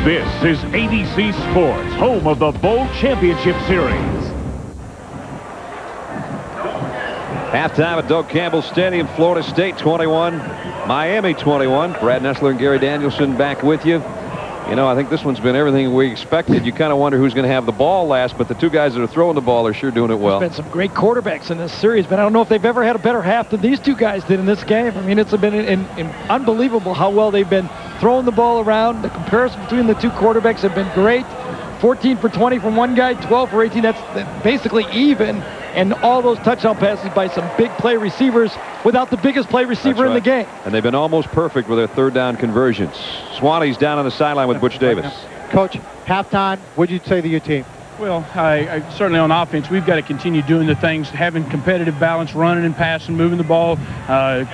This is ABC Sports, home of the Bowl Championship Series. Halftime at Doak Campbell Stadium, Florida State 21, Miami 21. Brad Nessler and Gary Danielson back with you. You know, I think this one's been everything we expected. You kind of wonder who's going to have the ball last, but the two guys that are throwing the ball are sure doing it well. There's been some great quarterbacks in this series, but I don't know if they've ever had a better half than these two guys did in this game. I mean, it's been unbelievable how well they've been throwing the ball around. The comparison between the two quarterbacks have been great. 14 for 20 from one guy, 12 for 18. That's basically even. And all those touchdown passes by some big play receivers without the biggest play receiver in the game. And they've been almost perfect with their third down conversions. Swanee's down on the sideline with Butch Davis. Coach, halftime, what did you say to your team? Well, I certainly on offense, we've got to continue doing the things, having competitive balance, running and passing, moving the ball,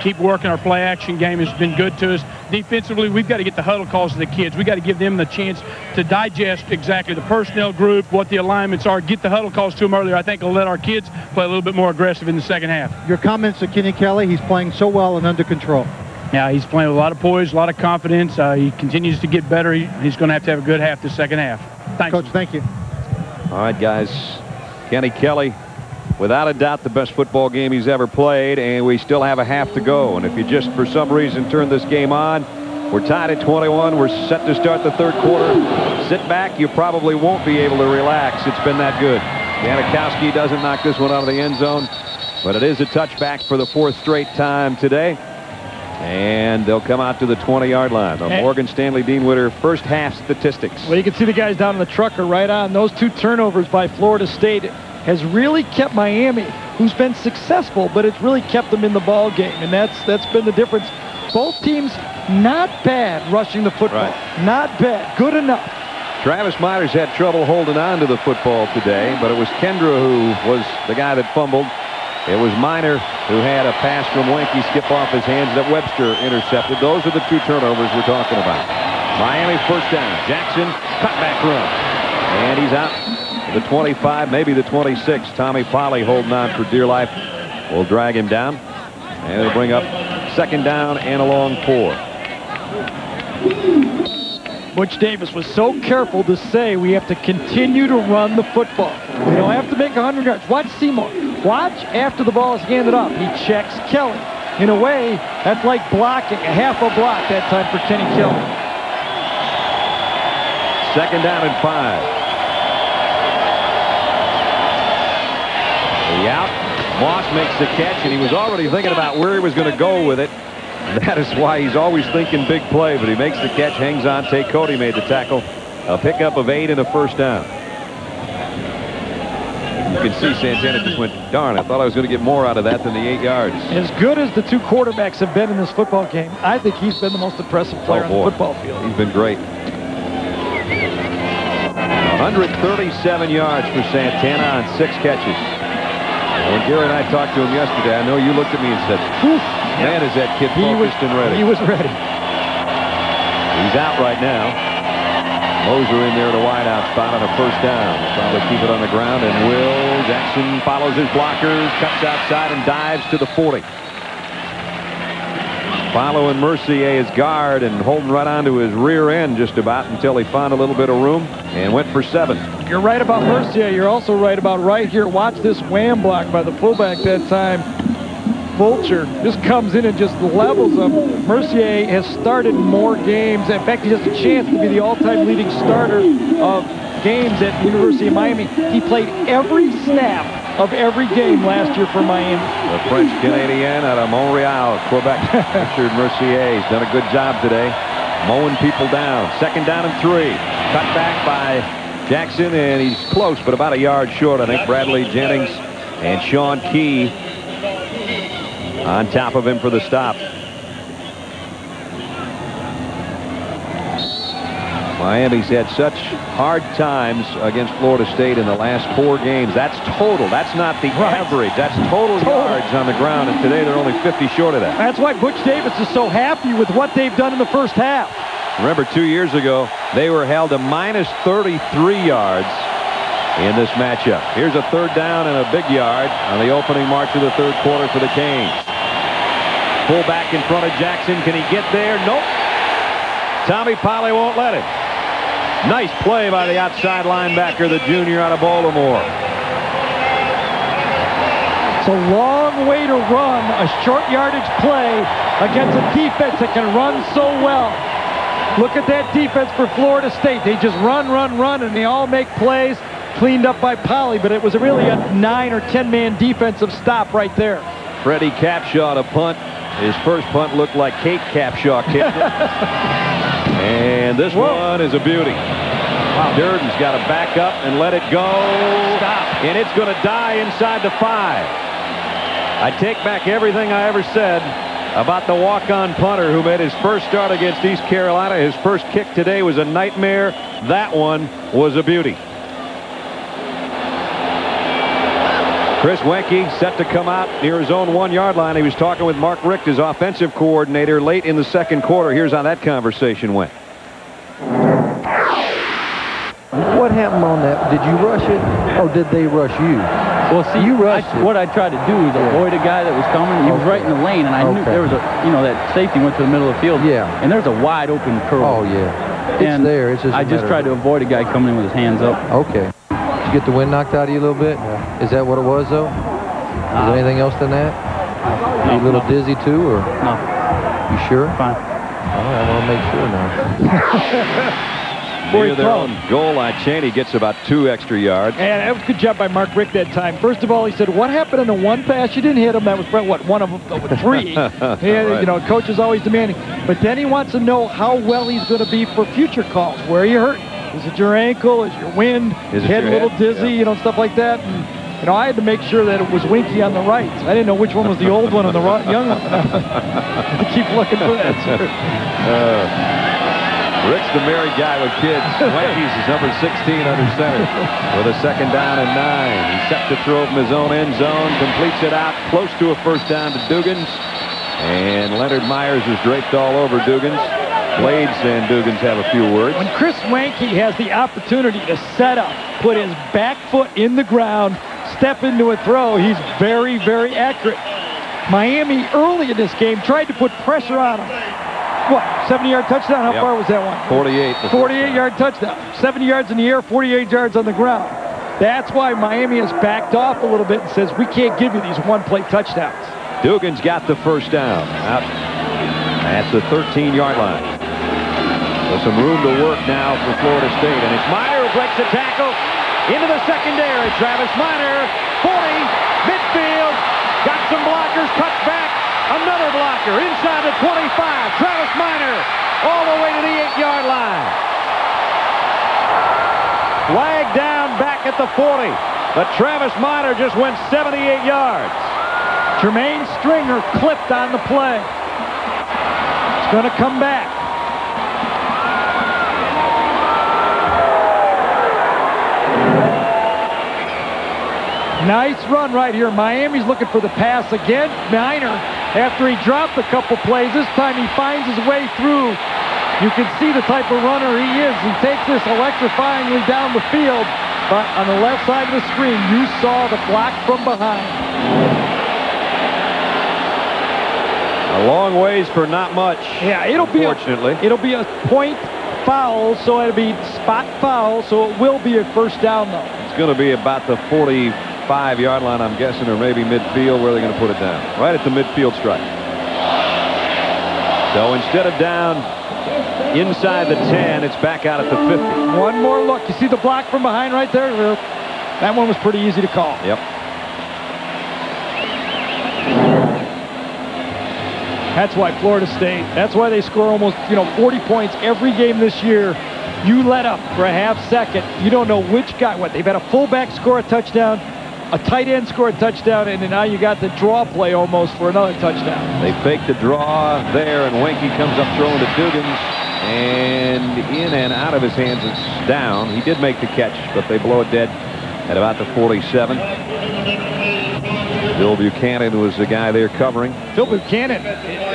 keep working. Our play action game has been good to us. Defensively, we've got to get the huddle calls to the kids. We've got to give them the chance to digest exactly the personnel group, what the alignments are, get the huddle calls to them earlier. I think it'll let our kids play a little bit more aggressive in the second half. Your comments to Kenny Kelly, he's playing so well and under control. Yeah, he's playing with a lot of poise, a lot of confidence. He continues to get better. He's going to have a good half the second half. Thanks. Coach, thank you. All right, guys. Kenny Kelly, without a doubt, the best football game he's ever played, and we still have a half to go. And if you just, for some reason, turn this game on, we're tied at 21. We're set to start the third quarter. Sit back. You probably won't be able to relax. It's been that good. Janikowski doesn't knock this one out of the end zone, but it is a touchback for the fourth straight time today. And they'll come out to the 20-yard line. The Morgan Stanley Dean Witter first half statistics. Well, you can see the guys down in the truck are right on. Those two turnovers by Florida State has really kept Miami, who's been successful, but it's really kept them in the ball game, and that's been the difference. Both teams not bad rushing the football. Right. Not bad. Good enough. Travis Myers had trouble holding on to the football today, but it was Kendra who was the guy that fumbled. It was Miner who had a pass from Wanky skip off his hands that Webster intercepted. Those are the two turnovers we're talking about. Miami first down. Jackson, cutback run. And he's out to the 25, maybe the 26. Tommy Polley holding on for dear life. Will drag him down. And it'll bring up second down and a long 4. Butch Davis was so careful to say we have to continue to run the football. We don't have to make 100 yards. Watch Seymour. Watch after the ball is handed off. He checks Kelly. In a way, that's like blocking, a half a block that time for Kenny Kelly. Second down and 5. The out. Moss makes the catch, and he was already thinking about where he was going to go with it. That is why he's always thinking big play, but he makes the catch, hangs on. Tate Cody made the tackle. A pickup of 8 and a first down. You can see Santana just went, darn, I thought I was going to get more out of that than the 8 yards. As good as the two quarterbacks have been in this football game, I think he's been the most impressive player on the football field. He's been great. 137 yards for Santana on 6 catches. When Gary and I talked to him yesterday, I know you looked at me and said, man, is that kid focused and ready. He was ready. He's out right now. Moser in there at a wideout spot on a first down. He'll probably keep it on the ground, and Will Jackson follows his blockers, cuts outside, and dives to the 40. Following Mercier his guard and holding right onto his rear end just about until he found a little bit of room and went for 7. You're right about Mercier. You're also right about right here. Watch this wham block by the fullback that time. Vulture just comes in and just levels him. Mercier has started more games. In fact, he has a chance to be the all-time leading starter of games at University of Miami. He played every snap of every game last year for Miami. The French Canadian out of Montreal, Quebec, Richard Mercier. He's done a good job today, mowing people down. Second down and 3. Cut back by Jackson, and he's close, but about a yard short. I think Bradley Jennings and Sean Key on top of him for the stop. Miami's had such hard times against Florida State in the last 4 games. That's total. That's not the average. That's total yards on the ground, and today they're only 50 short of that. That's why Butch Davis is so happy with what they've done in the first half. Remember, 2 years ago, they were held to minus 33 yards in this matchup. Here's a third down and a big yard on the opening march of the third quarter for the Canes. Pull back in front of Jackson. Can he get there? Nope. Tommy Polley won't let him. Nice play by the outside linebacker, the junior out of Baltimore. It's a long way to run a short yardage play against a defense that can run so well. Look at that defense for Florida State. They just run, and they all make plays. Cleaned up by Polly, but it was really a 9 or 10-man defensive stop right there. Freddie Capshaw to punt. His first punt looked like Kate Capshaw kicked it. And this one is a beauty. Wow. Durden's got to back up and let it go. Stop. And it's going to die inside the 5. I take back everything I ever said about the walk-on punter who made his first start against East Carolina. His first kick today was a nightmare. That one was a beauty. Chris Wenke set to come out near his own 1-yard line. He was talking with Mark Richt, his offensive coordinator, late in the second quarter. Here's how that conversation went. What happened on that? Did you rush it, or did they rush you? Well, see, you rushed it. What I tried to do was avoid a guy that was coming. He was right in the lane, and I knew there was a, that safety went to the middle of the field. Yeah. And there's a wide open curl. Oh, yeah. It's there. It's just I just tried to avoid a guy coming in with his hands up. Okay. Did you get the wind knocked out of you a little bit? Yeah. Is that what it was, though? Is there anything else than that? No, Are you a little dizzy, too, or? No. You sure? Fine. All right, I want to make sure now. Near their own goal line, Chaney gets about 2 extra yards. And that was a good job by Mark Richt that time. First of all, he said, what happened on the one pass? You didn't hit him. That was, what, one of them, 3. Right. Coach is always demanding. But then he wants to know how well he's going to be for future calls. Where are you hurt? Is it your ankle? Is your wind? Is it head your a little head? dizzy? Stuff like that. And, I had to make sure that it was Winky on the right. I didn't know which one was the old one and the young one. I had to keep looking for that. Rick's the married guy with kids. Wenke's is number 16 under center with a 2nd down and 9. He's set to throw from his own end zone. Completes it out close to a first down to Dugans. And Leonard Myers is draped all over Dugans. Blades and Dugans have a few words. When Chris Wenke has the opportunity to set up, put his back foot in the ground, step into a throw, he's very, very accurate. Miami early in this game tried to put pressure on him. What, 70-yard touchdown? How far was that one? 48. 48-yard touchdown. 70 yards in the air, 48 yards on the ground. That's why Miami has backed off a little bit and says, we can't give you these one-play touchdowns. Dugans got the first down out at the 13-yard line. With some room to work now for Florida State. And it's Minor who breaks the tackle into the secondary. Travis Minor, 40, midfield, got some blockers, cuts back. Another blocker inside the 25. Travis Minor all the way to the 8-yard line. Flag down back at the 40. But Travis Minor just went 78 yards. Jermaine Stringer clipped on the play. It's going to come back. Nice run right here. Miami's looking for the pass again. Minor, after he dropped a couple plays, this time he finds his way through. You can see the type of runner he is. He takes this electrifyingly down the field, but on the left side of the screen, you saw the block from behind. A long ways for not much. Yeah, it'll be a point foul, so it'll be spot foul, so it will be a first down though. It's going to be about the 45-yard line, I'm guessing, or maybe midfield where they're going to put it down. Right at the midfield stripe. So instead of down inside the 10, it's back out at the 50. One more look. You see the block from behind right there? That one was pretty easy to call. Yep. That's why Florida State, that's why they score almost, 40 points every game this year. You let up for a half second. You don't know which guy, they've had a fullback score a touchdown, a tight end score a touchdown, and then now you got the draw play almost for another touchdown. They fake the draw there, and Wenke comes up throwing to Dugans, and in and out of his hands, it's down. He did make the catch, but they blow it dead at about the 47. Bill Buchanan was the guy there covering. Phil Buchanan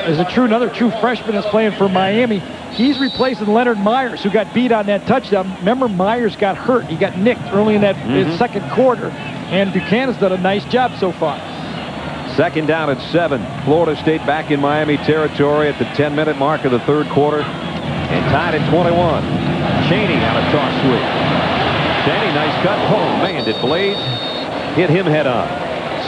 is another true freshman that's playing for Miami. He's replacing Leonard Myers, who got beat on that touchdown. Remember, Myers got hurt. He got nicked early in that second quarter, and Buchanan's done a nice job so far. 2nd down at 7. Florida State back in Miami territory at the 10-minute mark of the third quarter, and tied at 21. Chaney out of cut. Oh, man, did Blades hit him head on.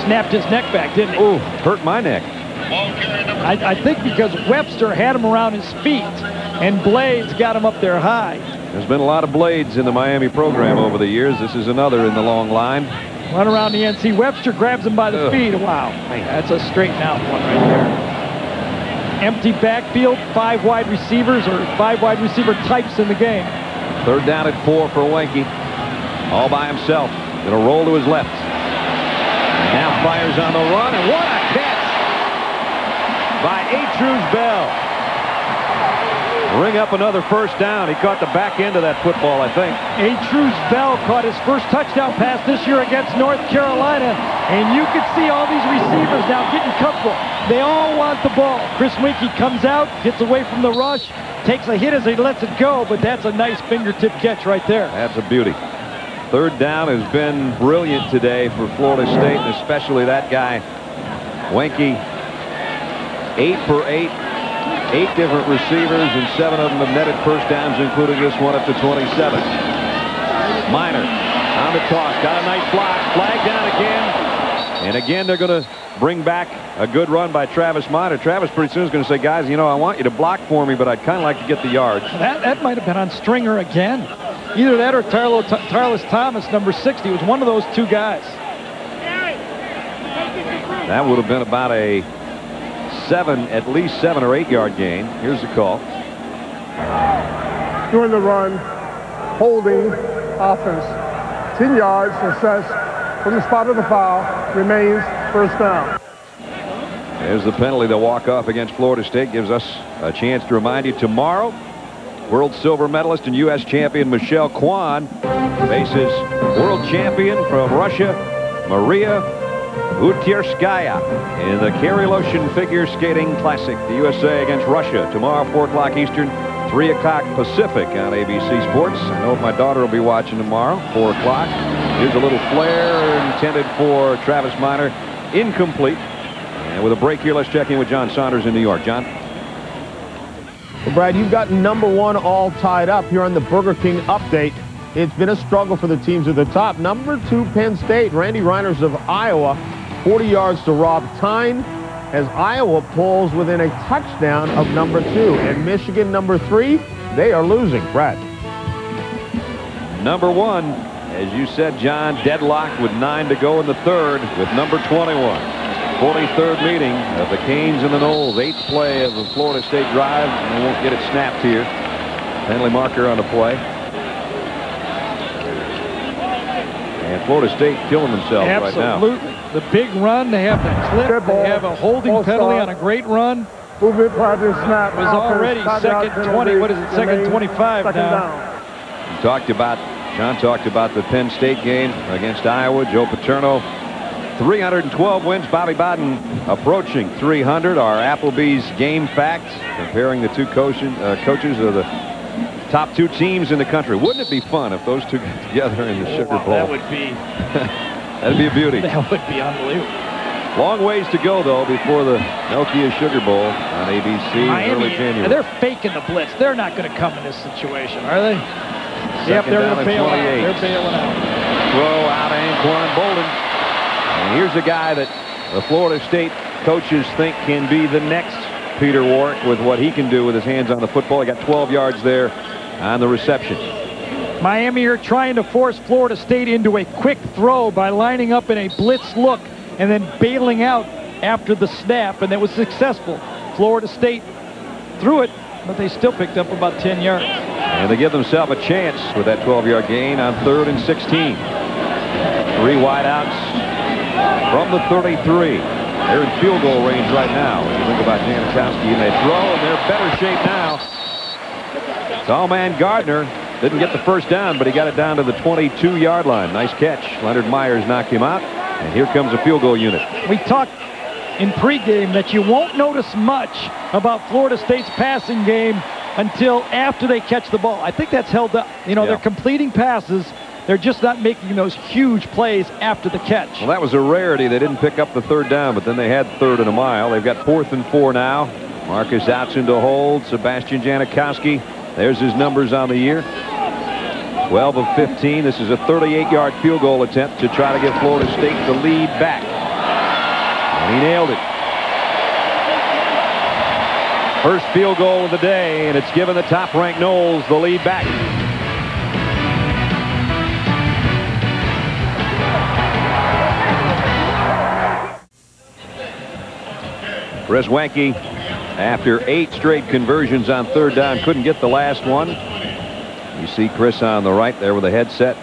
Snapped his neck back, didn't he? Ooh, hurt my neck. I think because Webster had him around his feet, and Blades got him up there high. There's been a lot of Blades in the Miami program over the years. This is another in the long line. Run around the NC. Webster grabs him by the feet. Wow, that's a straighten out one right there. Empty backfield, 5 wide receivers or 5 wide receiver types in the game. 3rd down at 4 for Wenke. All by himself. Going to roll to his left. Now fires on the run, and what a catch by Atruz Bell. Ring up another 1st down. He caught the back end of that football, I think. Atruz Bell caught his first touchdown pass this year against North Carolina, and you can see all these receivers now getting comfortable. They all want the ball. Chris Wenke comes out, gets away from the rush, takes a hit as he lets it go, but that's a nice fingertip catch right there. That's a beauty. 3rd down has been brilliant today for Florida State, and especially that guy, Wenke. 8 for 8. 8 different receivers, and 7 of them have netted 1st downs, including this one up to 27. Minor on the toss. Got a nice block. Flag down again. And again, they're going to bring back a good run by Travis Minor. Travis pretty soon is going to say, guys, you know, I want you to block for me, but I'd kind of like to get the yards. That might have been on Stringer again. Either that or Tarlis Thomas, number 60. It was one of those 2 guys. That would have been about a at least 7 or 8 yard gain. Here's the call. During the run, holding offense. 10 yards, assessed from the spot of the foul, remains 1st down. There's the penalty. The walk-off against Florida State gives us a chance to remind you tomorrow, world silver medalist and U.S. champion Michelle Kwan faces world champion from Russia, Maria Utyrskaya, in the Kareloshin Figure Skating Classic. The USA against Russia tomorrow, 4 o'clock Eastern, 3 o'clock Pacific on ABC Sports. I know my daughter will be watching tomorrow, 4 o'clock. Here's a little flare intended for Travis Minor. Incomplete. And with a break here, let's check in with John Saunders in New York. John? Well, Brad, you've got number 1 all tied up here on the Burger King update. It's been a struggle for the teams at the top. Number 2, Penn State. Randy Reiners of Iowa. 40 yards to Rob Tyne as Iowa pulls within a touchdown of number 2. And Michigan, number 3, they are losing. Brad. Number 1, as you said, John, deadlocked with 9 to go in the 3rd with number 21. 43rd meeting of the Canes and the Noles. 8th play of the Florida State drive, and they won't get it snapped here. Penalty marker on the play. And Florida State killing themselves right now. Absolutely. The big run, they have the clip, they have a holding penalty on a great run. Movement practice snap. It was already 2nd 20. What is it? 2nd 25 now. John talked about the Penn State game against Iowa. Joe Paterno, 312 wins. Bobby Bowden approaching 300. Our Applebee's game facts comparing the 2 coaches of the top 2 teams in the country. Wouldn't it be fun if those 2 got together in the Sugar Bowl? That would be. That'd be a beauty. That would be unbelievable. Long ways to go, though, before the Nokia Sugar Bowl on ABC in early January. They're faking the blitz. They're not going to come in this situation, are they? Yep, Second they're down going to at bail out. 28. They're bailing out. Throw out of Anquan Bolden. And here's a guy that the Florida State coaches think can be the next Peter Warrick with what he can do with his hands on the football. He got 12 yards there on the reception. Miami are trying to force Florida State into a quick throw by lining up in a blitz look and then bailing out after the snap, and that was successful. Florida State threw it, but they still picked up about 10 yards. And they give themselves a chance with that 12-yard gain on 3rd and 16. 3 wideouts from the 33. They're in field goal range right now. When you think about Janikowski, and they throw, and they're in better shape now. Tall man Gardner didn't get the 1st down, but he got it down to the 22-yard line. Nice catch. Leonard Myers knocked him out, and here comes a field goal unit. We talked in pregame that you won't notice much about Florida State's passing game until after they catch the ball. I think that's held up. You know, they're completing passes. They're just not making those huge plays after the catch. Well, that was a rarity. They didn't pick up the 3rd down, but then they had 3rd and a mile. They've got 4th and 4 now. Marcus Outzen to hold. Sebastian Janikowski. There's his numbers on the year. 12 of 15. This is a 38-yard field goal attempt to try to give Florida State the lead back. And he nailed it. First field goal of the day, and it's given the top-ranked Noles the lead back. Chris Wanke, after 8 straight conversions on third down, couldn't get the last one. You see Chris on the right there with a headset.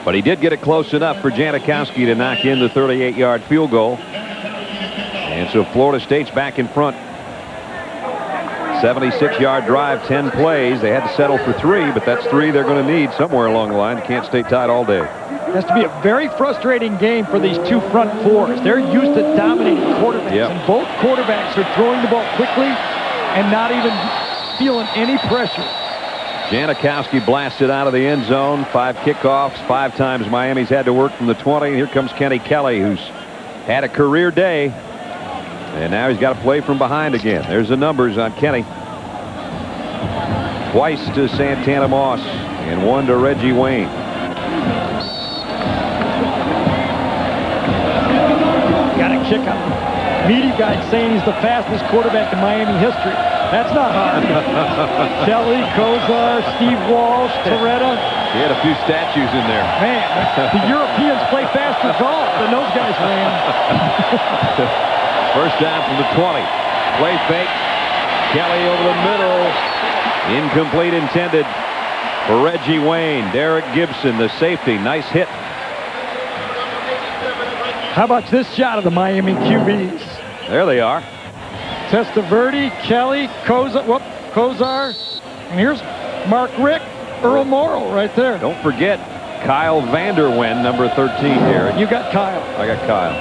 But he did get it close enough for Janikowski to knock in the 38-yard field goal. And so Florida State's back in front. 76-yard drive, 10 plays. They had to settle for 3, but that's 3 they're going to need somewhere along the line. They can't stay tied all day. It has to be a very frustrating game for these two front fours. They're used to dominating quarterbacks, and both quarterbacks are throwing the ball quickly and not even feeling any pressure. Janikowski blasted out of the end zone. 5 kickoffs, 5 times Miami's had to work from the 20. Here comes Kenny Kelly, who's had a career day, and now he's got to play from behind again. There's the numbers on Kenny. Twice to Santana Moss and 1 to Reggie Wayne. Got a kick on him. Meaty guy saying he's the fastest quarterback in Miami history. That's not hard. Kelly, Kozar, Steve Walsh, Toretta. He had a few statues in there. Man, the Europeans play faster golf than those guys ran. First down from the 20. Play fake. Kelly over the middle. Incomplete intended for Reggie Wayne. Derek Gibson, the safety. Nice hit. How about this shot of the Miami QBs? There they are. Testaverde, Kelly, Kozar, and here's Mark Richt, Earl Morrow right there. Don't forget Kyle Vanderwen, number 13 here. You got Kyle. I got Kyle.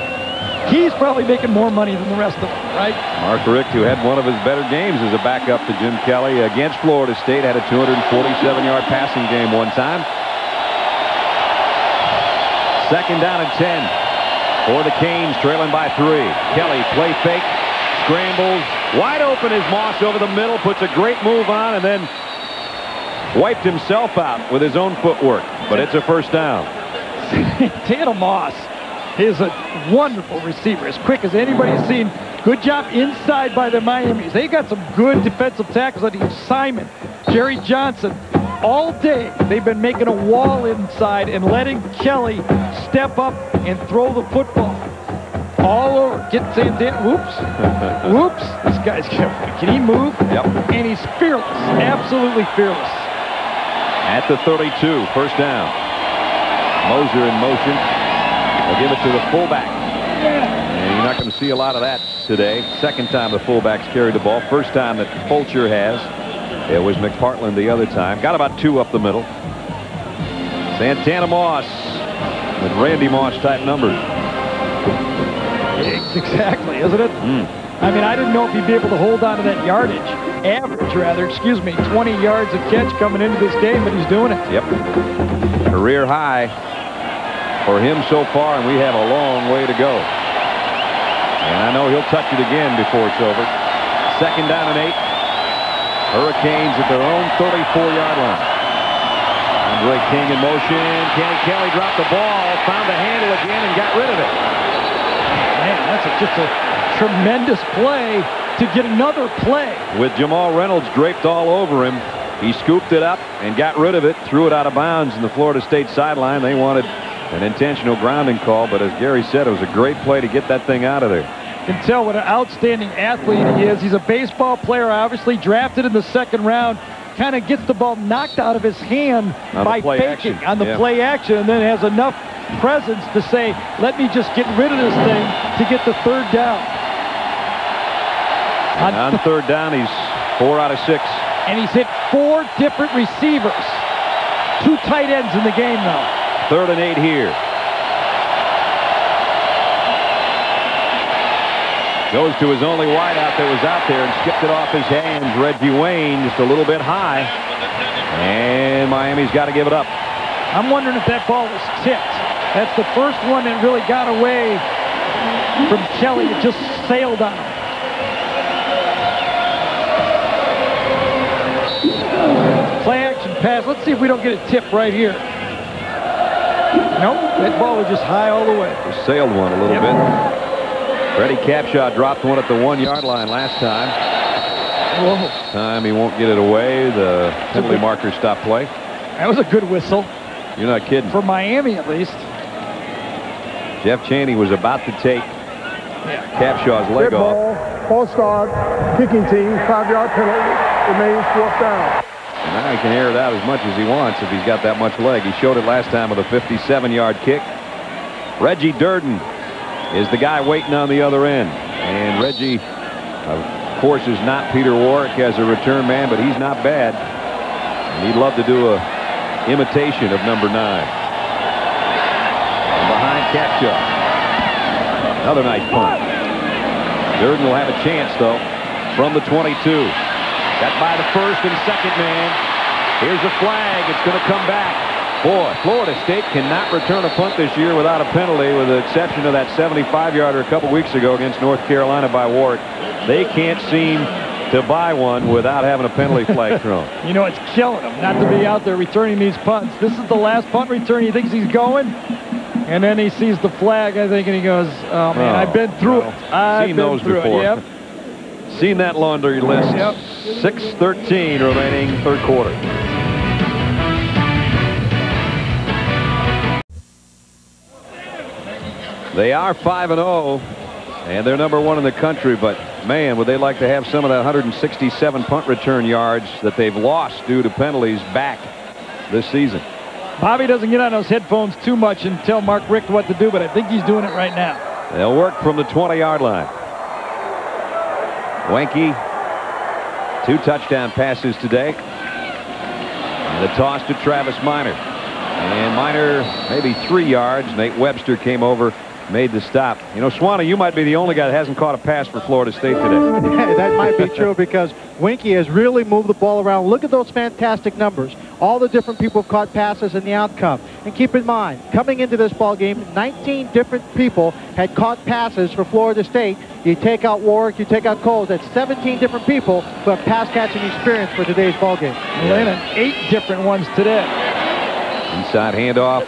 He's probably making more money than the rest of them, right? Mark Richt, who had one of his better games as a backup to Jim Kelly against Florida State, had a 247-yard passing game one time. Second down and 10. For the Canes, trailing by 3. Kelly, play fake, scrambles, wide open is Moss over the middle, puts a great move on, and then wiped himself out with his own footwork. But it's a first down. Santana Moss is a wonderful receiver, as quick as anybody's seen. Good job inside by the Miamis. They got some good defensive tackles. I think Simon, Jerry Johnson, all day they've been making a wall inside and letting Kelly step up and throw the football all over. Get Santana. Whoops. Whoops. This guy's can he move? Yep. And he's fearless. Absolutely fearless. At the 32, first down. Moser in motion. They'll give it to the fullback. And you're not going to see a lot of that today. Second time the fullback's carried the ball. First time that Fulcher has. It was McPartland the other time. Got about 2 up the middle. Santana Moss with Randy Moss type numbers. Exactly, isn't it? I mean, I didn't know if he'd be able to hold on to that yardage. Average, rather, 20 yards a catch coming into this game, but he's doing it. Yep. Career high for him so far, and we have a long way to go. And I know he'll touch it again before it's over. Second down and 8. Hurricanes at their own 34-yard line. Andre King in motion. Kenny Kelly dropped the ball, found the handle again, and got rid of it. Man, that's just a tremendous play to get another play. With Jamal Reynolds draped all over him, he scooped it up and got rid of it, threw it out of bounds in the Florida State sideline. They wanted an intentional grounding call, but as Gary said, it was a great play to get that thing out of there. You can tell what an outstanding athlete he is. He's a baseball player, obviously drafted in the second round. Kind of gets the ball knocked out of his hand by faking on the play action, and then has enough presence to say, let me just get rid of this thing to get the third down. On third down, he's 4 out of 6. And he's hit 4 different receivers. 2 tight ends in the game now. 3rd and 8 here. Goes to his only wideout that was out there and skipped it off his hands. Reggie Wayne just a little bit high. And Miami's got to give it up. I'm wondering if that ball was tipped. That's the first one that really got away from Kelly. It just sailed on him. Play action pass. Let's see if we don't get a tip right here. Nope, that ball was just high all the way. Sailed one a little bit. Freddie Capshaw dropped one at the 1-yard line last time. Whoa. This time he won't get it away. The penalty marker stopped play. That was a good whistle. You're not kidding. For Miami, at least. Jeff Chaney was about to take Capshaw's leg off. False start, kicking team, 5-yard penalty, remains 4th down. And now he can air it out as much as he wants if he's got that much leg. He showed it last time with a 57-yard kick. Reggie Durden is the guy waiting on the other end. And Reggie, of course, is not Peter Warwick as a return man, but he's not bad. And he'd love to do a imitation of number 9. And behind Capshaw. Another nice punt. Durden will have a chance, though, from the 22. Got by the first and second man. Here's a flag. It's going to come back. Boy, Florida State cannot return a punt this year without a penalty, with the exception of that 75-yarder a couple weeks ago against North Carolina by Warwick. They can't seem to buy one without having a penalty flag thrown. You know, it's killing him not to be out there returning these punts. This is the last punt return he thinks he's going. And then he sees the flag, I think, and he goes, oh, man, I've been through it. I've seen been those through before. It. Yep. Seen that laundry list. Yep. 6:13 remaining, third quarter. They are 5-0, and they're number 1 in the country, but man, would they like to have some of that 167 punt return yards that they've lost due to penalties back this season. Bobby doesn't get on those headphones too much and tell Mark Richt what to do, but I think he's doing it right now. They'll work from the 20-yard line. Wenke, 2 touchdown passes today. And the toss to Travis Minor. And Minor maybe 3 yards. Nate Webster came over, made the stop. You know, Swanee, you might be the only guy that hasn't caught a pass for Florida State today. That might be true because Wenke has really moved the ball around. Look at those fantastic numbers. All the different people have caught passes and the outcome. And keep in mind, coming into this ball game, 19 different people had caught passes for Florida State. You take out Warwick, you take out Coles. That's 17 different people who have pass catching experience for today's ball game. Atlanta, 8 different ones today. Inside handoff.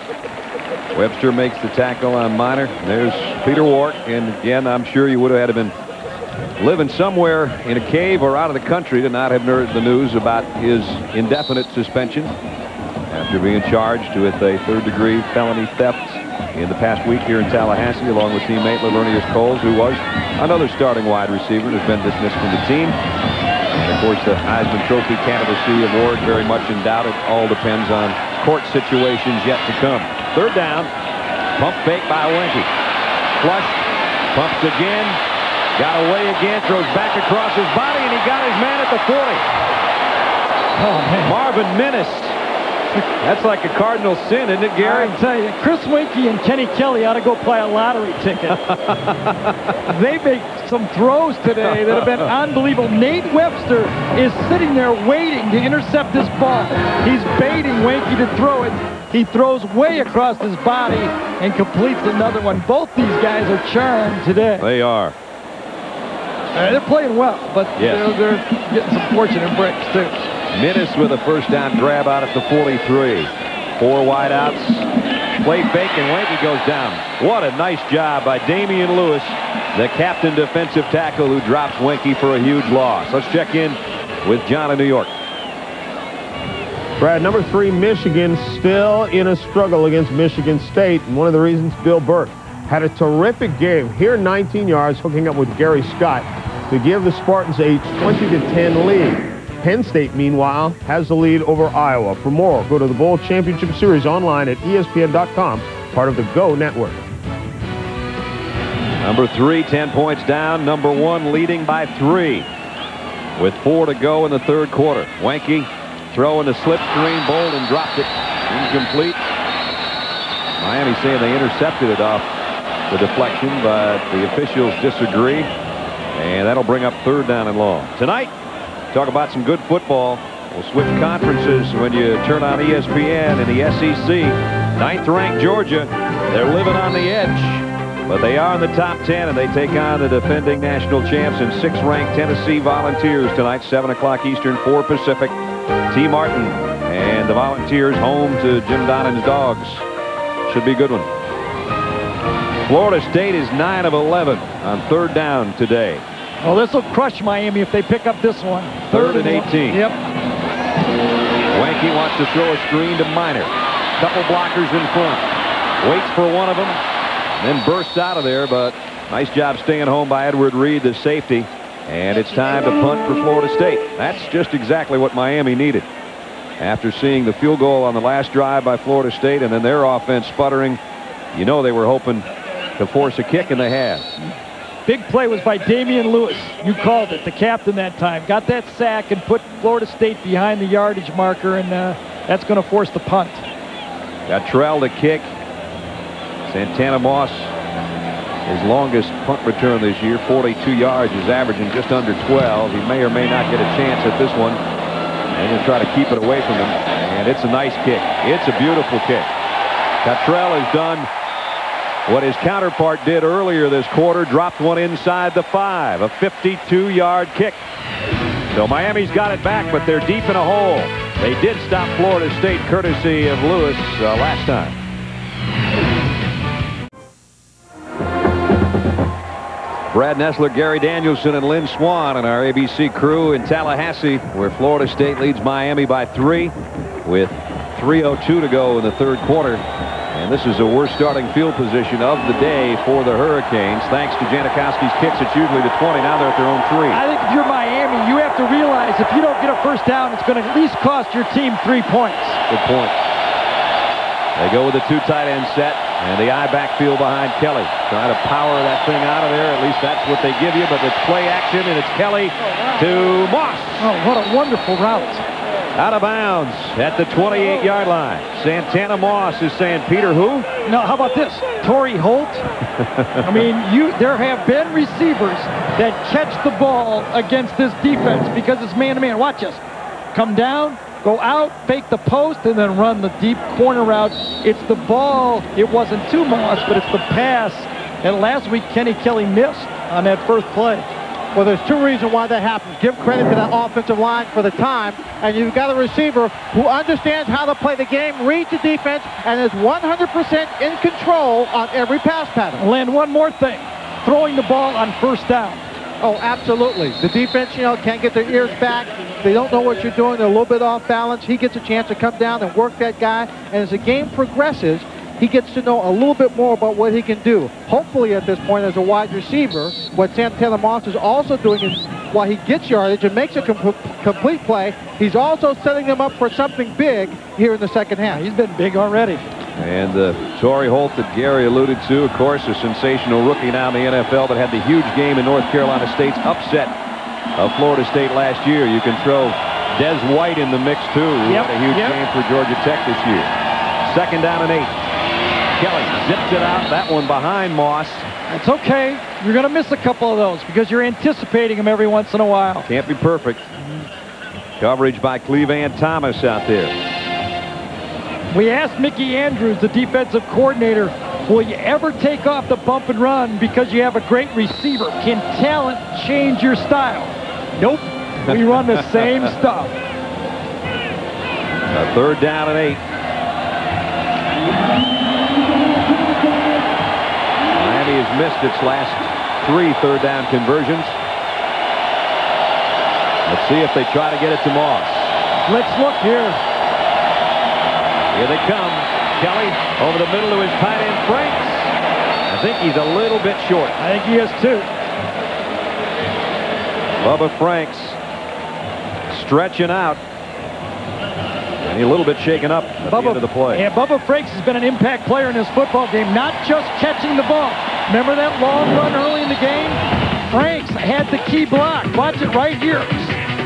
Webster makes the tackle on Minor. There's Peter Warwick, and again, I'm sure you would have had to been living somewhere in a cave or out of the country to not have heard the news about his indefinite suspension after being charged with a 3rd-degree felony theft in the past week here in Tallahassee, along with teammate Lavernius Coles, who was another starting wide receiver and has been dismissed from the team. And of course, the Heisman Trophy candidacy award very much in doubt. It all depends on court situations yet to come. 3rd down, pump fake by Wenke. Flush, pumps again, got away again, throws back across his body, and he got his man at the 40. Oh, man. Marvin Minnis. That's like a cardinal sin, isn't it, Gary? I tell you, Chris Wenke and Kenny Kelly ought to go play a lottery ticket. They make some throws today that have been unbelievable. Nate Webster is sitting there waiting to intercept this ball. He's baiting Wenke to throw it. He throws way across his body and completes another one. Both these guys are charmed today. They are. They're playing well, but yes, they're getting some fortunate breaks, too. Minnis with a 1st down grab out at the 43. 4 wideouts. Play fake, and Wenke goes down. What a nice job by Damian Lewis, the captain defensive tackle, who drops Wenke for a huge loss. Let's check in with John in New York. Brad, number 3, Michigan, still in a struggle against Michigan State. And one of the reasons, Bill Burke had a terrific game. Here, 19 yards, hooking up with Gary Scott to give the Spartans a 20-10 lead. Penn State, meanwhile, has the lead over Iowa. For more, go to the Bowl Championship Series online at ESPN.com, part of the Go Network. Number 3, 10 points down. Number 1 leading by 3 with 4 to go in the 3rd quarter. Wenke throwing the slip screen, Bolden dropped it. Incomplete. Miami saying they intercepted it off the deflection, but the officials disagree. And that'll bring up 3rd down and long. Tonight, talk about some good football. We'll switch conferences when you turn on ESPN in the SEC. 9th-ranked Georgia. They're living on the edge, but they are in the top 10, and they take on the defending national champs and 6th-ranked Tennessee Volunteers tonight, 7 o'clock Eastern, 4 Pacific. T. Martin And the Volunteers home to Jim Donovan's Dogs. Should be a good one. Florida State is 9 of 11 on 3rd down today. Well, this will crush Miami if they pick up this one. 3rd and 18. Yep. Wanke wants to throw a screen to Minor. Couple blockers in front. Waits for one of them. Then bursts out of there, but nice job staying home by Edward Reed, the safety. And it's time to punt for Florida State. That's just exactly what Miami needed. After seeing the field goal on the last drive by Florida State and then their offense sputtering, you know they were hoping to force a kick, and they have. Big play was by Damian Lewis. You called it, the captain that time. Got that sack and put Florida State behind the yardage marker, and that's going to force the punt. Got Terrell to kick. Santana Moss, his longest punt return this year, 42 yards, is averaging just under 12. He may or may not get a chance at this one. And he'll try to keep it away from him. And it's a nice kick. It's a beautiful kick. Cottrell has done what his counterpart did earlier this quarter, dropped one inside the 5, a 52-yard kick. So Miami's got it back, but they're deep in a hole. They did stop Florida State courtesy of Lewis last time. Brad Nessler, Gary Danielson, and Lynn Swan and our ABC crew in Tallahassee, where Florida State leads Miami by 3 with 3:02 to go in the 3rd quarter. And this is the worst starting field position of the day for the Hurricanes. Thanks to Janikowski's kicks, it's usually the 20. Now they're at their own 3. I think if you're Miami, you have to realize if you don't get a first down, it's going to at least cost your team 3 points. Good point. They go with a 2 tight end set. And the eye backfield behind Kelly. Trying to power that thing out of there. At least that's what they give you. But it's play action, and it's Kelly to Moss. Oh, what a wonderful route. Out of bounds at the 28-yard line. Santana Moss is saying, Peter who? No, how about this? Torrey Holt. I mean, there have been receivers that catch the ball against this defense because it's man-to-man. Watch this. Come down. Go out, fake the post, and then run the deep corner route. It's the ball. It wasn't to Moss, but it's the pass. And last week, Kenny Kelly missed on that first play. Well, there's 2 reasons why that happens. Give credit to that offensive line for the time, and you've got a receiver who understands how to play the game, reads the defense, and is 100% in control on every pass pattern. Len, one more thing. Throwing the ball on first down. Oh, absolutely. The defense, can't get their ears back. They don't know what you're doing. They're a little bit off balance. He gets a chance to come down and work that guy. And as the game progresses, he gets to know a little bit more about what he can do. Hopefully at this point as a wide receiver, what Santana Moss is also doing is while he gets yardage and makes a complete play, he's also setting them up for something big here in the second half. He's been big already. And Torrey Holt that Gary alluded to, of course, a sensational rookie now in the NFL, but had the huge game in North Carolina State's upset of Florida State last year. You can throw Des White in the mix, too, who had a huge game for Georgia Tech this year. 2nd down and 8. Kelly zips it out. That one behind Moss. It's okay. You're going to miss a couple of those because you're anticipating them every once in a while. Can't be perfect. Coverage by Cleveland Thomas out there. We asked Mickey Andrews, the defensive coordinator, will you ever take off the bump and run because you have a great receiver? Can talent change your style? Nope. We run the same stuff. 3rd down and 8. Miami has missed its last 3 3rd down conversions. Let's see if they try to get it to Moss. Let's look here. Here they come. Kelly over the middle to his tight end, Franks. I think he's a little bit short. I think he is too. Bubba Franks stretching out. And he's a little bit shaken up at the end of the play. Yeah, Bubba Franks has been an impact player in this football game, not just catching the ball. Remember that long run early in the game? Franks had the key block. Watch it right here.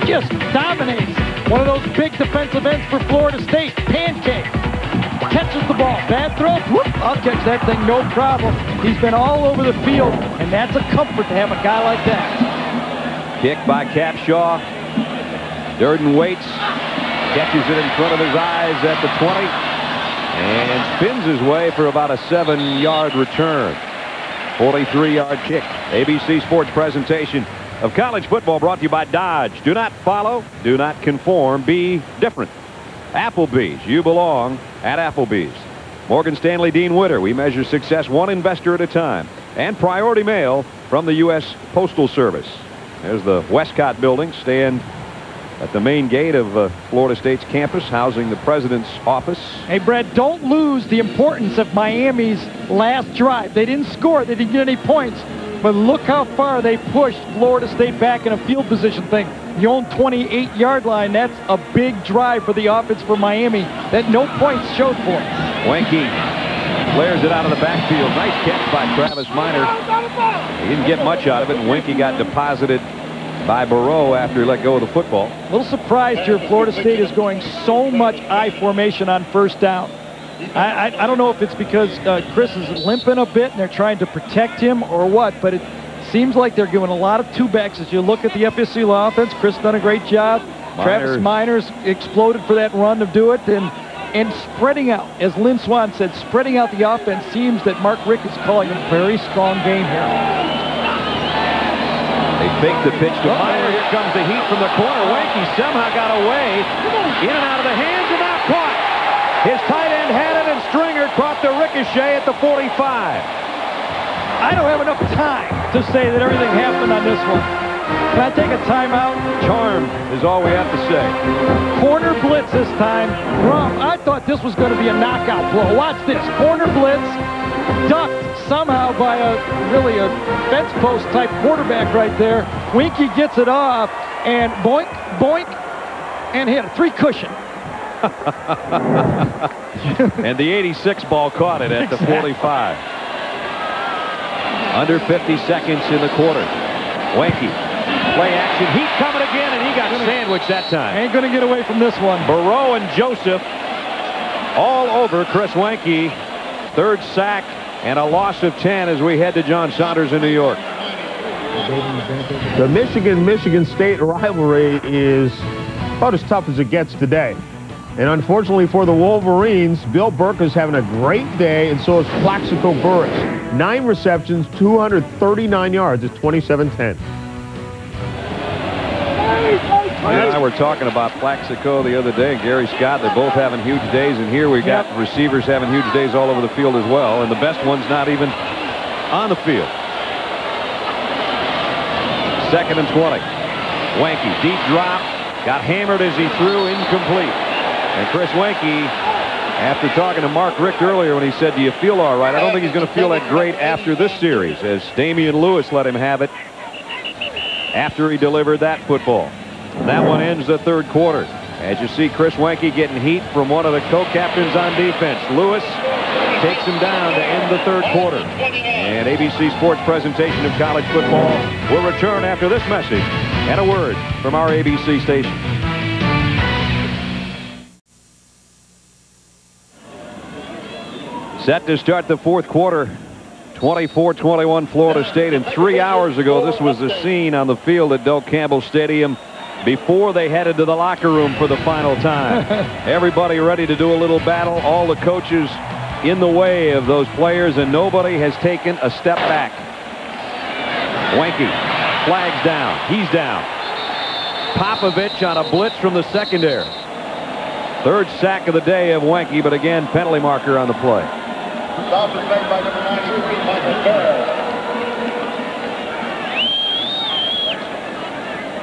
Just dominates. One of those big defensive ends for Florida State. Pancake. Catches the ball. Bad throw. Whoop, I'll catch that thing, no problem. He's been all over the field, and that's a comfort to have a guy like that. Kick by Capshaw. Durden waits. Catches it in front of his eyes at the 20. And spins his way for about a 7-yard return. 43-yard kick. ABC Sports presentation of college football brought to you by Dodge. Do not follow. Do not conform. Be different. Applebee's. You belong at Applebee's. Morgan Stanley Dean Witter. We measure success one investor at a time. And Priority Mail from the U.S. Postal Service. There's the Westcott building, stand at the main gate of Florida State's campus, housing the president's office. Hey, Brad, don't lose the importance of Miami's last drive. They didn't score. They didn't get any points. But look how far they pushed Florida State back in a field position thing. The own 28-yard line, that's a big drive for the offense for Miami that no points showed for. Wenke flares it out of the backfield. Nice catch by Travis Minor. He didn't get much out of it, and Wenke got deposited by Burrow after he let go of the football. A little surprised here. Florida State is going so much I formation on first down. I don't know if it's because Chris is limping a bit and they're trying to protect him or what, but it seems like they're giving a lot of two-backs. As you look at the FSU offense, Chris done a great job. Travis Minor's exploded for that run to do it, and spreading out, as Lynn Swan said, spreading out the offense. Seems that Mark Richt is calling a very strong game here. They fake the pitch to Minor. Here comes the heat from the corner. Wenke somehow got away. In and out of the hands, and now caught. His tight end had it, and Stringer caught the ricochet at the 45. I don't have enough time to say that everything happened on this one. Can I take a timeout? Charm is all we have to say. Corner blitz this time. I thought this was going to be a knockout blow. Watch this. Corner blitz. Ducked somehow by a fence post type quarterback right there. Wenke gets it off and boink, boink, and hit a 3 cushion. And the 86 ball caught it at the 45. Under 50 seconds in the quarter. Wenke, play action. Heat coming again, and he got sandwiched that time. Ain't going to get away from this one. Burrow and Joseph all over Chris Wenke. 3rd sack and a loss of 10 as we head to John Saunders in New York. The Michigan State rivalry is about as tough as it gets today. And unfortunately for the Wolverines, Bill Burke is having a great day, and so is Plaxico Burris. 9 receptions, 239 yards. It's 27-10. You and I were talking about Plaxico the other day, and Gary Scott. They're both having huge days, and here we got receivers having huge days all over the field as well, and the best one's not even on the field. 2nd and 20. Wenke, deep drop, got hammered as he threw, incomplete. And Chris Wenke, after talking to Mark Richt earlier when he said, do you feel all right? I don't think he's going to feel that great after this series, as Damian Lewis let him have it after he delivered that football. That one ends the 3rd quarter. As you see Chris Wenke getting heat from one of the co-captains on defense. Lewis takes him down to end the 3rd quarter. And ABC Sports presentation of college football will return after this message and a word from our ABC station. Set to start the 4th quarter. 24-21 Florida State. And 3 hours ago, this was the scene on the field at Del Campbell Stadium before they headed to the locker room for the final time. Everybody ready to do a little battle. All the coaches in the way of those players, and nobody has taken a step back. Wenke, flags down. He's down. Popovich on a blitz from the secondary. 3rd sack of the day of Wenke, but again, penalty marker on the play.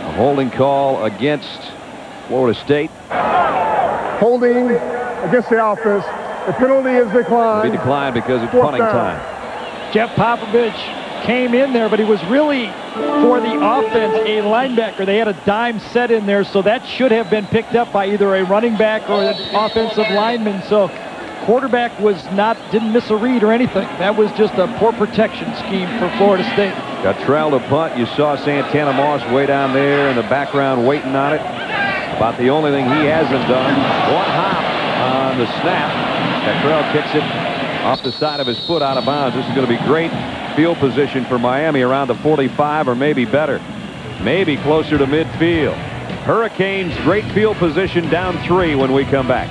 A holding call against Florida State. Holding against the offense. The penalty is declined. It'll be declined because it's punting time. Jeff Popovich came in there, but he was really, for the offense, a linebacker. They had a dime set in there, so that should have been picked up by either a running back or an offensive lineman. So quarterback didn't miss a read or anything. That was just a poor protection scheme for Florida State. Got trailed to punt. You saw Santana Moss way down there in the background waiting on it. About the only thing he hasn't done. One hop on the snap. Cottrell kicks it off the side of his foot out of bounds. This is going to be great field position for Miami around the 45 or maybe better. Maybe closer to midfield. Hurricanes, great field position, down 3 when we come back.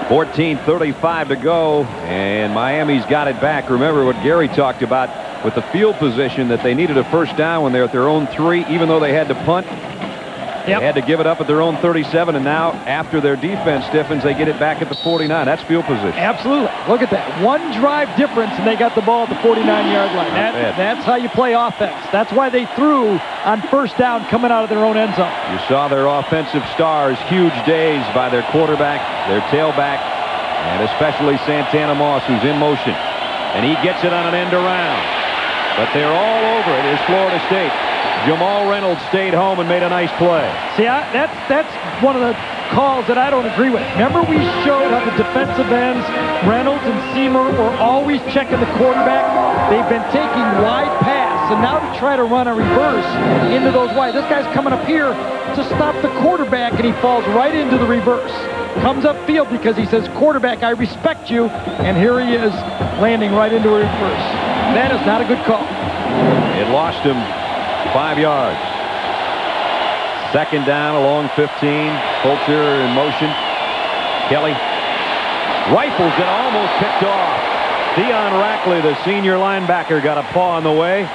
.14:35 to go, and Miami's got it back. Remember what Gary talked about. with the field position that they needed a first down when they're at their own 3, even though they had to punt. They had to give it up at their own 37, and now after their defense stiffens, they get it back at the 49. That's field position. Absolutely. Look at that. One drive difference, and they got the ball at the 49-yard line. That's how you play offense. That's why they threw on first down coming out of their own end zone. You saw their offensive stars, huge days by their quarterback, their tailback, and especially Santana Moss, who's in motion. And he gets it on an end around. But they're all over it. Is Florida State. Jamal Reynolds stayed home and made a nice play. See, that's one of the calls that I don't agree with. Remember we showed how the defensive ends, Reynolds and Seymour, were always checking the quarterback? They've been taking wide pass, and now to try to run a reverse into those wide. This guy's coming up here to stop the quarterback, and he falls right into the reverse. Comes upfield because he says, quarterback, I respect you, and here he is landing right into a reverse. That is not a good call. It lost him 5 yards. Second down along 15. Fulcher in motion. Kelly rifles it, almost picked off. Dion Rackley, the senior linebacker, got a paw on the way.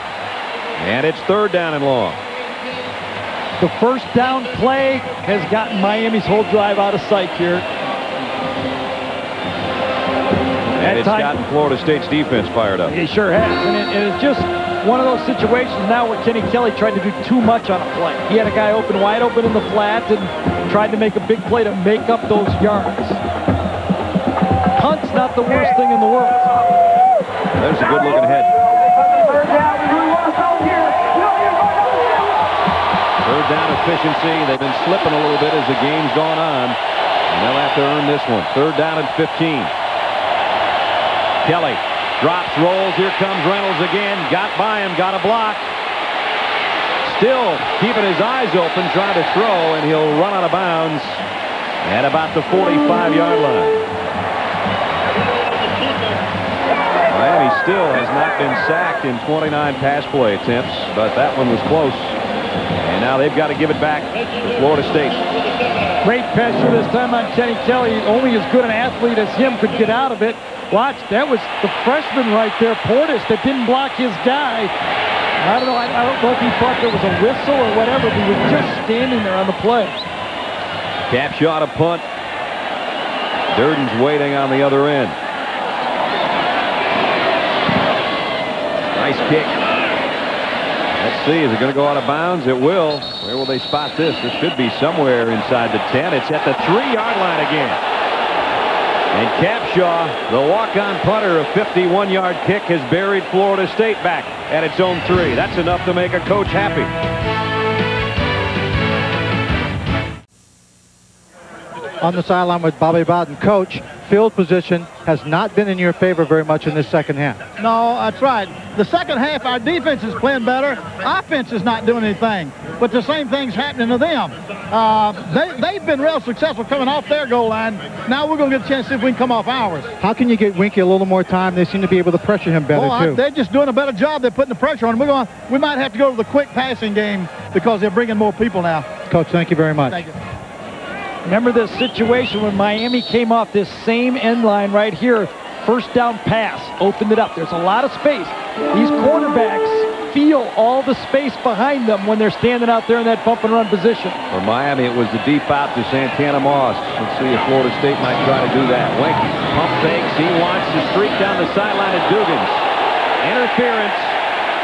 And it's third down and long. The first down play has gotten Miami's whole drive out of sight here. And it's gotten Florida State's defense fired up. It sure has. And it's just one of those situations now where Kenny Kelly tried to do too much on a play. He had a guy wide open in the flat and tried to make a big play to make up those yards. Punt's not the worst thing in the world. There's a good looking head. Third down efficiency. They've been slipping a little bit as the game's gone on. And they'll have to earn this one. Third down and 15. Kelly drops, rolls. Here comes Reynolds again. Got by him, got a block. Still keeping his eyes open, trying to throw, and he'll run out of bounds at about the 45-yard line. Miami still has not been sacked in 29 pass play attempts, but that one was close. And now they've got to give it back to Florida State. Great pressure this time on Kenny Kelly. Only as good an athlete as him could get out of it. Watch, that was the freshman right there, Portis, that didn't block his guy. I don't know. I don't know if he thought there was a whistle or whatever, but he was just standing there on the play. Cap shot a punt. Durden's waiting on the other end. Nice kick. Let's see, is it going to go out of bounds? It will. Where will they spot this? This should be somewhere inside the 10. It's at the 3-yard line again. And Capshaw, the walk-on punter, a 51-yard kick, has buried Florida State back at its own 3. That's enough to make a coach happy. On the sideline with Bobby Bowden. Coach, field position has not been in your favor very much in this second half. No, that's right. The second half, our defense is playing better. Offense is not doing anything. But the same thing's happening to them. They've been real successful coming off their goal line. Now we're going to get a chance to see if we can come off ours. How can you get Winky a little more time? They seem to be able to pressure him better, too. They're just doing a better job. They're putting the pressure on him. We might have to go to the quick passing game because they're bringing more people now. Coach, thank you very much. Thank you. Remember the situation when Miami came off this same end line right here. First down pass, opened it up. There's a lot of space. These quarterbacks feel all the space behind them when they're standing out there in that bump and run position. For Miami, it was the deep out to Santana Moss. Let's see if Florida State might try to do that. Winky pump fakes. He wants to streak down the sideline at Dugans. Interference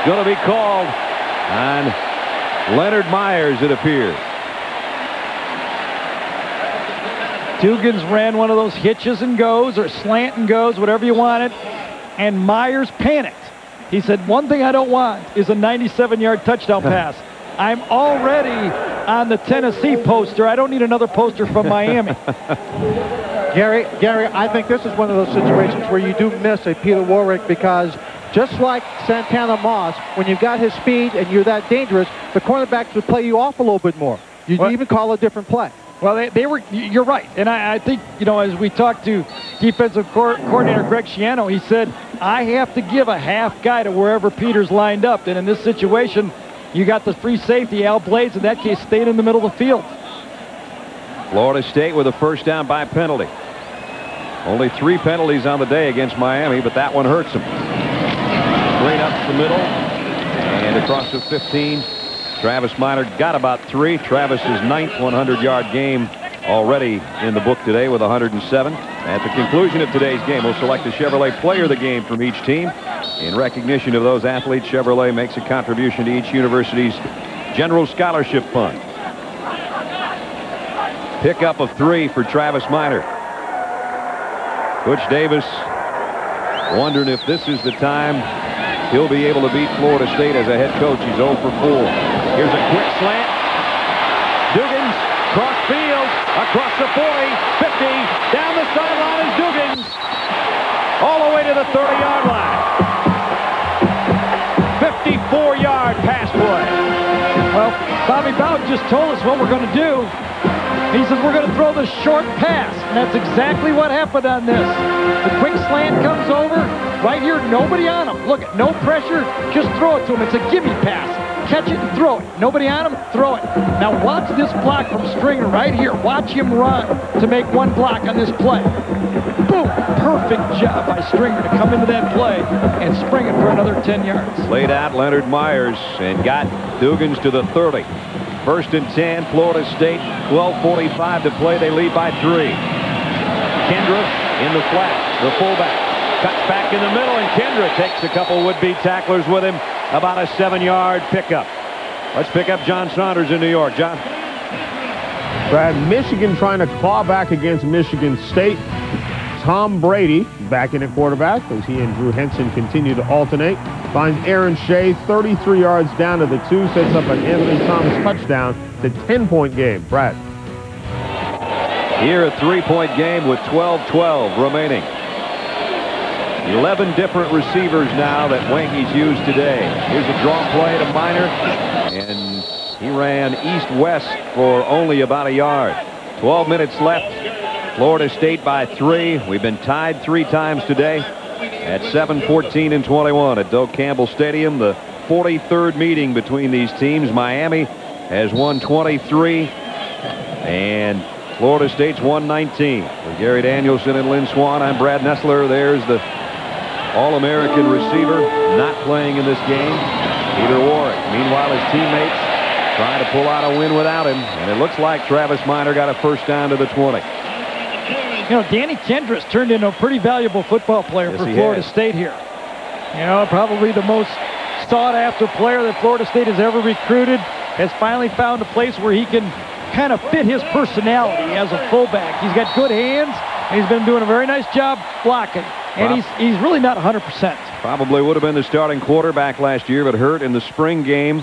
going to be called on Leonard Myers, it appears. Dugans ran one of those hitches and goes or slant and goes, whatever you wanted, and Myers panicked. He said, one thing I don't want is a 97-yard touchdown pass. I'm already on the Tennessee poster. I don't need another poster from Miami. Gary, I think this is one of those situations where you do miss a Peter Warwick because just like Santana Moss, when you've got his speed and you're that dangerous, the cornerbacks would play you off a little bit more. You'd even call a different play. Well, they were, you're right. And I think, you know, as we talked to defensive coordinator Greg Schiano, he said, I have to give a half guy to wherever Peter's lined up. And in this situation, you got the free safety, Al Blades, in that case, stayed in the middle of the field. Florida State with a first down by penalty. Only 3 penalties on the day against Miami, but that one hurts them. Straight up the middle and across the 15. Travis Minor got about 3. Travis's 9th 100-yard game already in the book today with 107. At the conclusion of today's game, we'll select the Chevrolet Player of the Game from each team. In recognition of those athletes, Chevrolet makes a contribution to each university's General Scholarship Fund. Pickup of 3 for Travis Minor. Butch Davis wondering if this is the time he'll be able to beat Florida State as a head coach. He's 0 for 4. Here's a quick slant. Duggins, cross field, across the 40, 50, down the sideline is Duggins. All the way to the 30-yard line. 54-yard pass play. Well, Bobby Bowden just told us what we're going to do. He says we're going to throw the short pass, and that's exactly what happened on this. The quick slant comes over. Right here, nobody on him. Look, no pressure, just throw it to him. It's a gimme pass. Catch it and throw it. Nobody on him, throw it. Now watch this block from Stringer right here. Watch him run to make one block on this play. Boom! Perfect job by Stringer to come into that play and spring it for another 10 yards. Laid out Leonard Myers and got Duggins to the 30. 1st and 10, Florida State, 12:45 to play. They lead by 3. Kendra in the flat, the fullback. Cuts back in the middle, and Kendra takes a couple would-be tacklers with him. About a 7-yard pickup. Let's pick up John Saunders in New York. John? Brad, Michigan trying to claw back against Michigan State. Tom Brady back in at quarterback as he and Drew Henson continue to alternate. Finds Aaron Shea 33 yards down to the 2. Sets up an Anthony Thomas touchdown. It's a 10-point game. Brad. Here a 3-point game with 12:12 remaining. 11 different receivers now that Wanky's used today. Here's a draw play to Minor, and he ran east-west for only about a yard. 12 minutes left. Florida State by 3. We've been tied 3 times today at 7, 14, and 21 at Doak Campbell Stadium. The 43rd meeting between these teams. Miami has won 23, and Florida State's won 19. With Gary Danielson and Lynn Swan, I'm Brad Nessler. There's the All-American receiver not playing in this game, Peter Warwick. Meanwhile, his teammates trying to pull out a win without him, and it looks like Travis Minor got a first down to the 20. You know, Danny Kendrick's turned into a pretty valuable football player for Florida State here. You know, probably the most sought-after player that Florida State has ever recruited, has finally found a place where he can kind of fit his personality as a fullback. He's got good hands, and he's been doing a very nice job blocking. And he's really not 100%. Probably would have been the starting quarterback last year, but hurt in the spring game.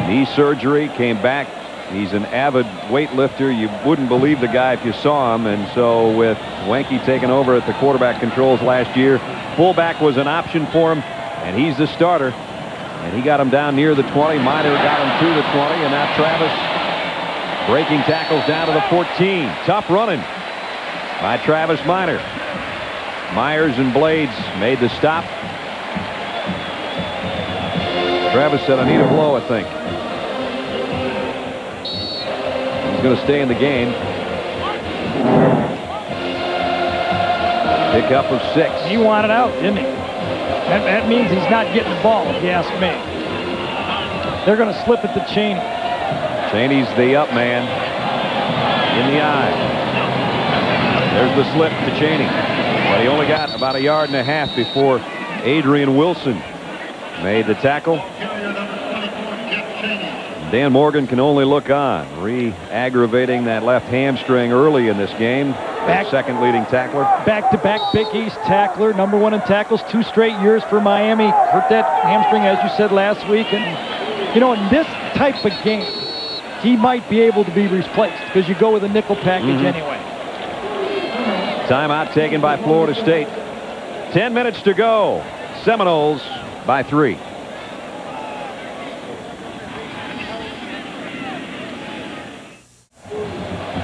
Knee surgery, came back. He's an avid weightlifter. You wouldn't believe the guy if you saw him. And so with Wanky taking over at the quarterback controls last year, fullback was an option for him, and he's the starter. And he got him down near the 20. Minor got him to the 20, and now Travis breaking tackles down to the 14. Tough running by Travis Minor. Myers and Blades made the stop. Travis said, I need a blow, I think. He's going to stay in the game. Pickup of 6. He wanted out, didn't he? That means he's not getting the ball, if you ask me. They're going to slip it to Cheney. Cheney's the up man. In the eye. There's the slip to Cheney. But he only got about a yard and a half before Adrian Wilson made the tackle. Dan Morgan can only look on, re-aggravating that left hamstring early in this game. Second leading tackler. Back-to-back Big East tackler, #1 in tackles, 2 straight years for Miami. Hurt that hamstring, as you said last week. And, you know, in this type of game, he might be able to be replaced because you go with a nickel package anyway. Timeout taken by Florida State. 10 minutes to go. Seminoles by 3.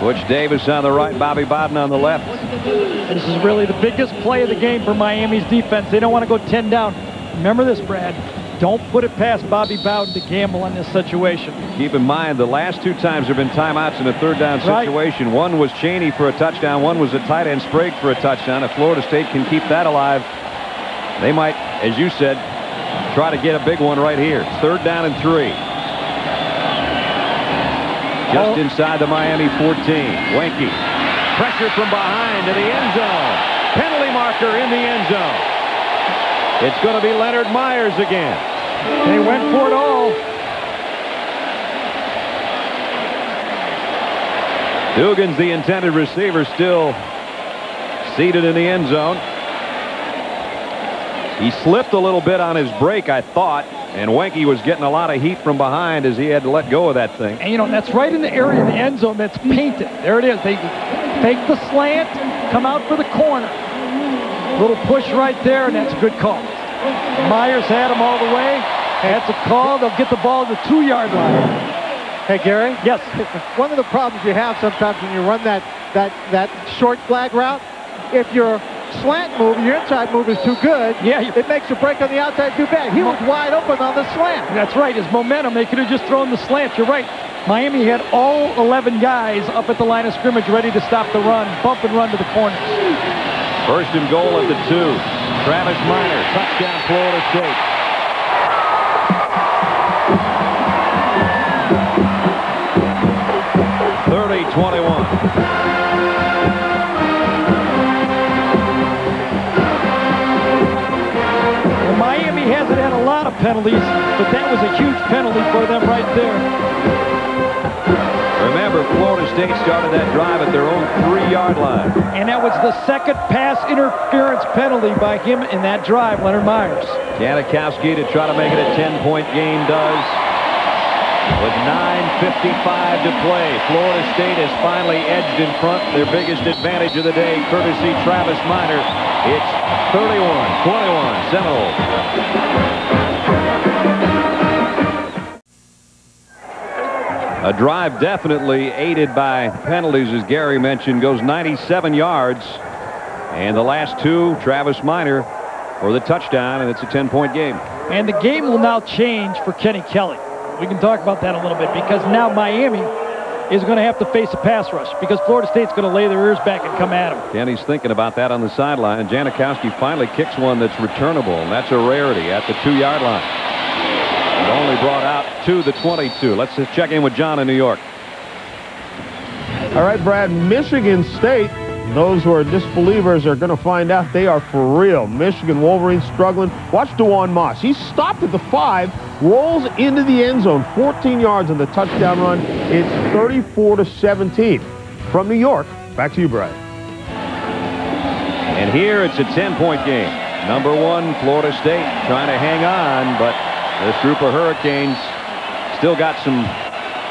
Butch Davis on the right, Bobby Bowden on the left. This is really the biggest play of the game for Miami's defense. They don't want to go 10 down. Remember this, Brad. Don't put it past Bobby Bowden to gamble on this situation. Keep in mind, the last 2 times there have been timeouts in a 3rd down situation. One was Cheney for a touchdown. One was a tight end Sprague for a touchdown. If Florida State can keep that alive, they might as you said, try to get a big one right here. 3rd down and 3. Just inside the Miami 14. Wenke. Pressure from behind to the end zone. Penalty marker in the end zone. It's going to be Leonard Myers again. They went for it all. Dugan's the intended receiver, still seated in the end zone. He slipped a little bit on his break, I thought, and Wenke was getting a lot of heat from behind as he had to let go of that thing. And, you know, that's right in the area of the end zone that's painted. There it is. They fake the slant, come out for the corner. Little push right there, and that's a good call. Myers had him all the way. That's a call. They'll get the ball to the 2-yard line. Hey, Gary? Yes. One of the problems you have sometimes when you run that short flag route, if your slant move, your inside move is too good, it makes the break on the outside too bad. He was wide open on the slant. That's right. His momentum, they could have just thrown the slant. You're right. Miami had all 11 guys up at the line of scrimmage ready to stop the run, bump and run to the corners. 1st and goal at the 2. Travis Minor, touchdown Florida State. Well, Miami hasn't had a lot of penalties, but that was a huge penalty for them right there. Remember, Florida State started that drive at their own 3-yard line. And that was the 2nd pass interference penalty by him in that drive, Leonard Myers. Janikowski to try to make it a 10-point game does. With 9:55 to play, Florida State has finally edged in front. Their biggest advantage of the day, courtesy Travis Minor. It's 31-21 Seminoles. A drive definitely aided by penalties, as Gary mentioned, goes 97 yards. And the last 2, Travis Minor for the touchdown, and it's a 10-point game. And the game will now change for Kenny Kelly. We can talk about that a little bit because now Miami is going to have to face a pass rush because Florida State's going to lay their ears back and come at him. Kenny's thinking about that on the sideline, and Janikowski finally kicks one that's returnable, and that's a rarity at the 2-yard line. It only brought out to the 22. Let's just check in with John in New York. All right, Brad, Michigan State, those who are disbelievers are going to find out they are for real. Michigan Wolverines struggling. Watch DeJuan Moss. He stopped at the 5, rolls into the end zone, 14 yards on the touchdown run. It's 34-17. From New York, back to you, Brad. And here it's a 10-point game. Number 1, Florida State trying to hang on, but this group of Hurricanes still got some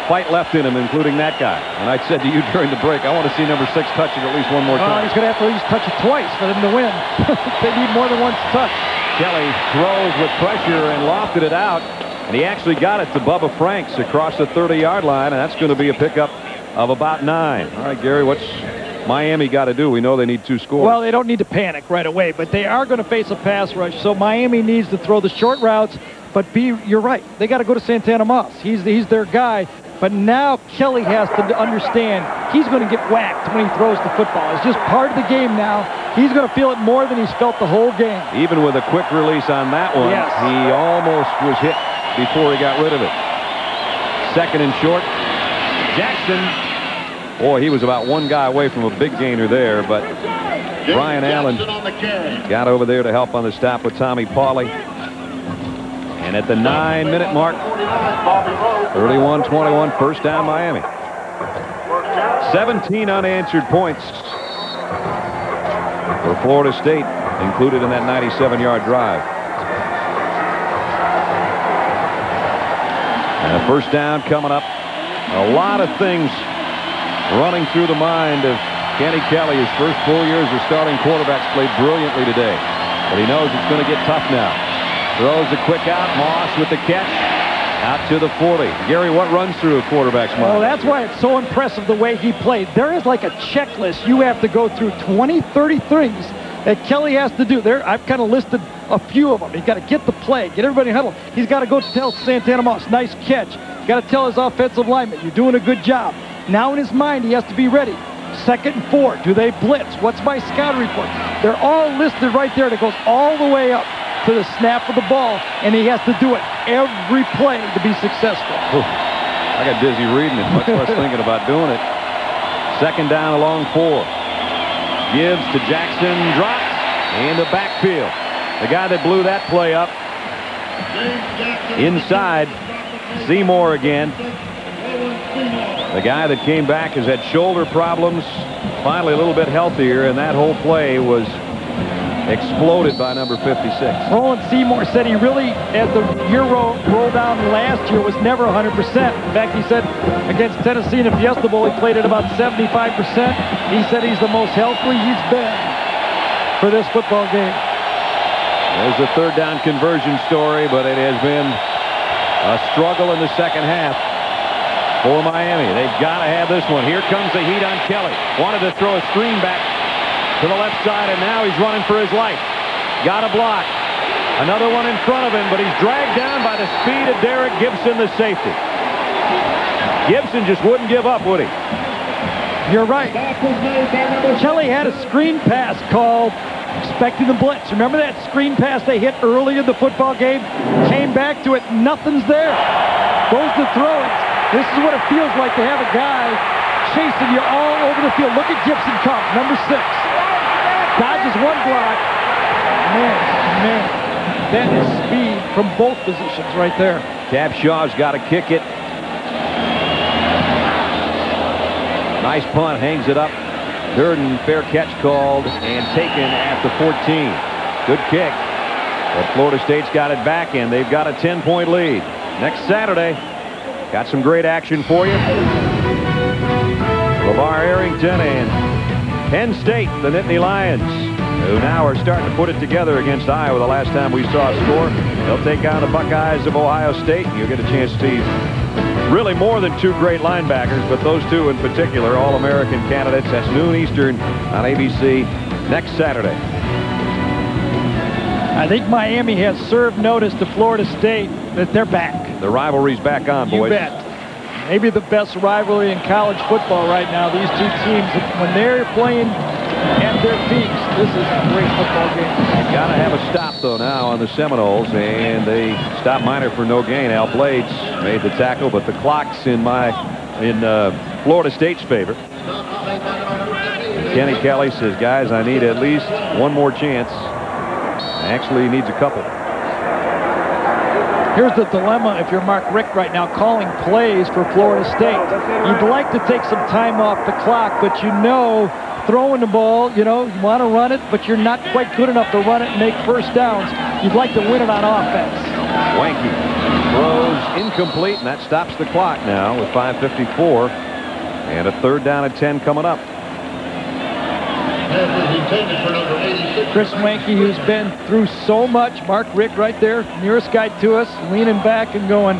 fight left in him, including that guy. And I said to you during the break, I want to see number 6 touch it at least one more time. He's going to have to at least touch it twice for them to win. They need more than one touch. Kelly throws with pressure and lofted it out, and he actually got it to Bubba Franks across the 30-yard line, and that's going to be a pickup of about 9. All right, Gary, what's Miami got to do? We know they need 2 scores. Well, they don't need to panic right away, but they are going to face a pass rush, so Miami needs to throw the short routes, but you're right. They got to go to Santana Moss. He's their guy. But now Kelly has to understand he's going to get whacked when he throws the football. It's just part of the game now. He's going to feel it more than he's felt the whole game. Even with a quick release on that one, yes, he almost was hit before he got rid of it. 2nd and short. Jackson. Boy, he was about one guy away from a big gainer there, but Brian Allen got over there to help on the stop with Tommy Pauly. And at the 9-minute mark, 31-21, 1st down Miami. 17 unanswered points for Florida State, included in that 97-yard drive. And a 1st down coming up. A lot of things running through the mind of Kenny Kelly. His first 4 years as starting quarterbacks played brilliantly today. But he knows it's going to get tough now. Throws a quick out. Moss with the catch. Out to the 40. Gary, what runs through a quarterback's mind? Well, that's why it's so impressive the way he played. There is like a checklist you have to go through, 20, 30 things that Kelly has to do. There, I've kind of listed a few of them. He's got to get the play, get everybody huddled. He's got to go tell Santana Moss, nice catch. He's got to tell his offensive lineman, you're doing a good job. Now in his mind, he has to be ready. 2nd and 4. Do they blitz? What's my scout report? They're all listed right there. That goes all the way up. to the snap of the ball, and he has to do it every play to be successful. I got dizzy reading it, much less thinking about doing it. Second down along 4. Gives to Jackson, drops in the backfield. The guy that blew that play up inside, Seymour again. The guy that came back has had shoulder problems, finally a little bit healthier, and that whole play was exploded by number 56. Roland Seymour said he really, as the year rolled down last year, was never 100%. In fact, he said against Tennessee in the Fiesta Bowl, he played at about 75%. He said he's the most healthy he's been for this football game. There's a third down conversion story, but it has been a struggle in the second half for Miami. They've got to have this one. Here comes the heat on Kelly. Wanted to throw a screen back to the left side, and now he's running for his life. Got a block. Another one in front of him, but he's dragged down by the speed of Derek Gibson, the safety. Gibson just wouldn't give up, would he? You're right. Kelly had a screen pass called, expecting the blitz. Remember that screen pass they hit early in the football game? Came back to it, nothing's there. Goes to throw it. This is what it feels like to have a guy chasing you all over the field. Look at Gibson come, number 6. Dodges one block. Man, that is speed from both positions right there. Capshaw's got to kick it. Nice punt, hangs it up. Durden, fair catch called and taken at the 14. Good kick. But Florida State's got it back, and they've got a 10-point lead. Next Saturday, got some great action for you. LeVar Arrington and Penn State, the Nittany Lions, who now are starting to put it together against Iowa. The last time we saw a score, they'll take on the Buckeyes of Ohio State, and you'll get a chance to see really more than 2 great linebackers, but those 2 in particular, All-American candidates. That's noon Eastern on ABC next Saturday. I think Miami has served notice to Florida State that they're back. The rivalry's back on, boys. You bet. Maybe the best rivalry in college football right now. These 2 teams, when they're playing at their peaks, this is a great football game. Got to have a stop, though, now on the Seminoles, and they stop Minor for no gain. Al Blades made the tackle, but the clock's in Florida State's favor. Kenny Kelly says, guys, I need at least one more chance. Actually, he needs a couple. Here's the dilemma if you're Mark Richt right now calling plays for Florida State. You'd like to take some time off the clock, but you know, throwing the ball, you want to run it, but you're not quite good enough to run it and make first downs. You'd like to win it on offense. Wanky throws incomplete, and that stops the clock now with 5:54 and a third down and 10 coming up. Chris Wanky, who's been through so much. Mark Richt right there, nearest guy to us, leaning back and going,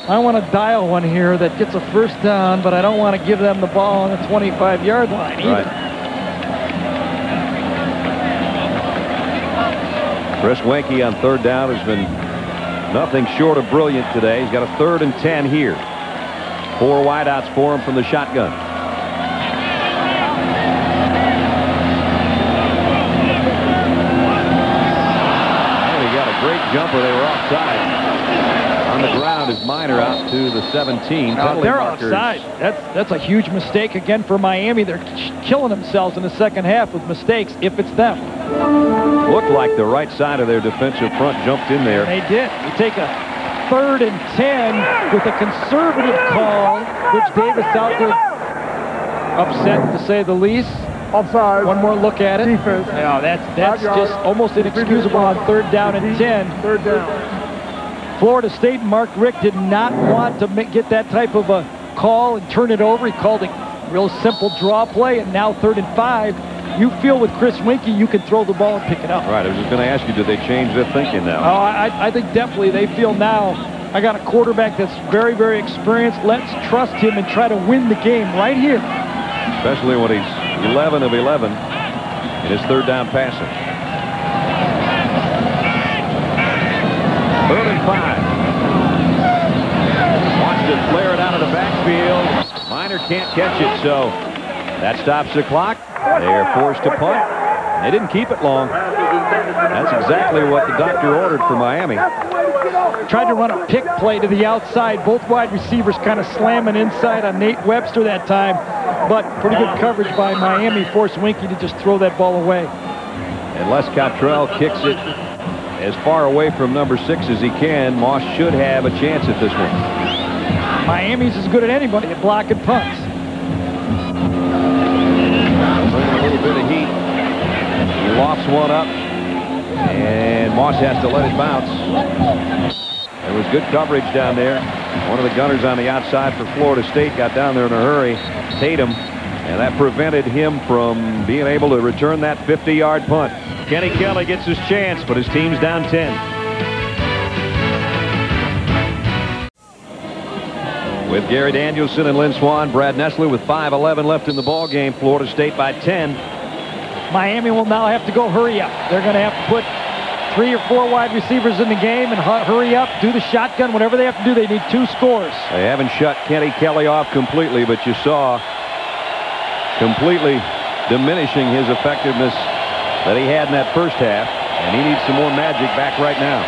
I want to dial one here that gets a first down, but I don't want to give them the ball on the 25-yard line either. Right. Chris Wanky on third down has been nothing short of brilliant today. He's got a 3rd and 10 here. 4 wideouts for him from the shotgun. Great jumper. They were offside. On the ground is Minor out to the 17. They're offside. That's a huge mistake again for Miami. They're killing themselves in the second half with mistakes if it's them. Looked like the right side of their defensive front jumped in there. They did. You take a 3rd and 10 with a conservative call, which Davis out there upset to say the least. Offside. One more look at it. Defense. No, that's just almost inexcusable on 3rd down and 10. 3rd down. Florida State, Mark Richt did not want to get that type of a call and turn it over. He called a real simple draw play, and now 3rd and 5. You feel with Chris Wanky, you can throw the ball and pick it up. Right, I was just going to ask you, did they change their thinking now? Oh, I think definitely they feel now, I got a quarterback that's very, very experienced. Let's trust him and try to win the game right here. Especially when he's 11 of 11 in his 3rd down passing. 3rd and 5. Wants to flare it out of the backfield. Minor can't catch it, so that stops the clock. They are forced to punt. They didn't keep it long. That's exactly what the doctor ordered for Miami. Tried to run a pick play to the outside. Both wide receivers kind of slamming inside on Nate Webster that time. But pretty good coverage by Miami forced Winky to just throw that ball away. And Les Cottrell kicks it as far away from number 6 as he can. Moss should have a chance at this one. Miami's as good as anybody at blocking punts. Bringing a little bit of heat. He lofts one up, and Moss has to let it bounce. There was good coverage down there. One of the gunners on the outside for Florida State got down there in a hurry, Tatum, and that prevented him from being able to return that 50-yard punt. Kenny Kelly gets his chance, but his team's down 10. With Gary Danielson and Lynn Swan, Brad Nessler with 5:11 left in the ball game. Florida State by 10. Miami will now have to go hurry up. They're going to have to put 3 or 4 wide receivers in the game and hurry up, do the shotgun, whatever they have to do. They need 2 scores. They haven't shut Kenny Kelly off completely, but you saw completely diminishing his effectiveness that he had in that first half, and he needs some more magic back right now.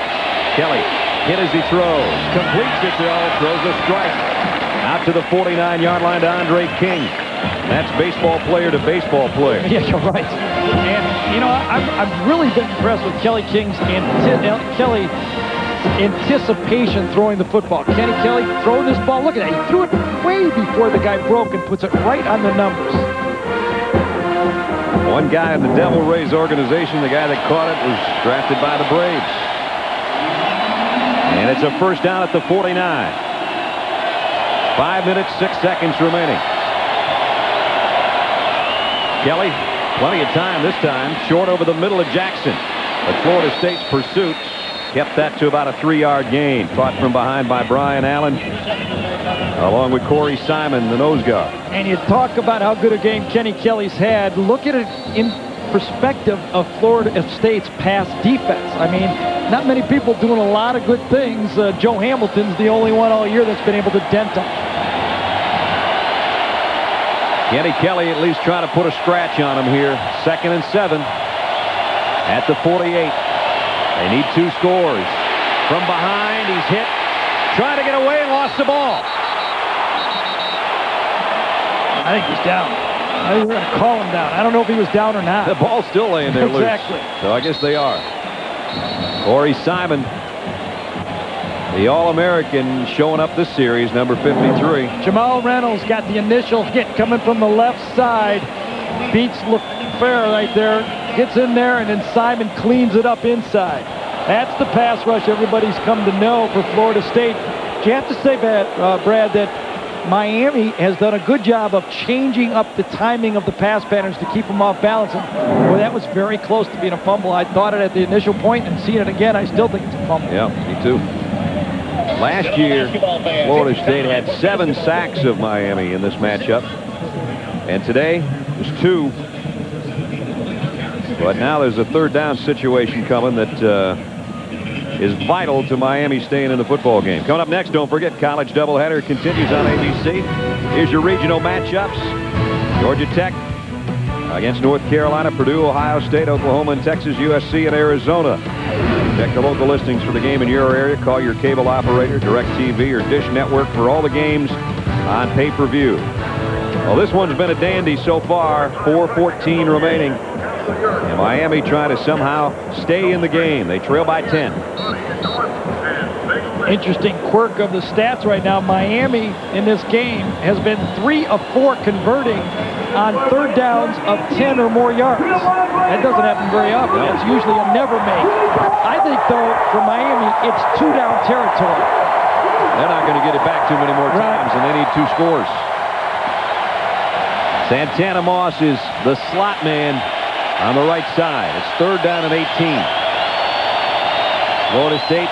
Kelly hit as he throws, completes it though, throws a strike out to the 49-yard line to Andre King. That's baseball player to baseball player. Yeah, you're right. And you know, I've really been impressed with Kelly King's anticipation throwing the football. Kenny Kelly throwing this ball. Look at that. He threw it way before the guy broke and puts it right on the numbers. One guy in the Devil Rays organization, the guy that caught it, was drafted by the Braves. And it's a first down at the 49. 5 minutes, 6 seconds remaining. Kelly, plenty of time this time, short over the middle of Jackson. But Florida State's pursuit kept that to about a 3-yard gain. Caught from behind by Brian Allen, along with Corey Simon, the nose guard. And you talk about how good a game Kenny Kelly's had. Look at it in perspective of Florida State's pass defense. I mean, not many people doing a lot of good things. Joe Hamilton's the only one all year that's been able to dent them. Kenny Kelly at least trying to put a scratch on him here. 2nd and 7 at the 48. They need 2 scores. From behind, he's hit, trying to get away and lost the ball. I think he's down. I think we're going to call him down. I don't know if he was down or not. The ball's still laying there loose. Exactly. So I guess they are. Corey Simon, the All-American, showing up this series, number 53. Jamal Reynolds got the initial hit coming from the left side. Beats LaFleur right there. Gets in there, and then Simon cleans it up inside. That's the pass rush everybody's come to know for Florida State. You have to say, Brad, that Miami has done a good job of changing up the timing of the pass patterns to keep them off balance. Boy, that was very close to being a fumble. I thought it at the initial point, and seeing it again, I still think it's a fumble. Yeah, me too. Last year, Florida State had 7 sacks of Miami in this matchup. And today, there's 2. But now there's a 3rd down situation coming that is vital to Miami staying in the football game. Coming up next, don't forget, college doubleheader continues on ABC. Here's your regional matchups. Georgia Tech against North Carolina, Purdue, Ohio State, Oklahoma, and Texas, USC, and Arizona. Check the local listings for the game in your area. Call your cable operator, DirecTV, or Dish Network for all the games on pay-per-view. Well, this one's been a dandy so far. 4:14 remaining. And Miami trying to somehow stay in the game. They trail by 10. Interesting quirk of the stats right now. Miami in this game has been 3 of 4 converting on 3rd downs of 10 or more yards. That doesn't happen very often. That's usually a never make. I think, though, for Miami, it's 2-down territory. They're not going to get it back too many more times, and they need 2 scores. Santana Moss is the slot man on the right side. It's 3rd down and 18. Florida State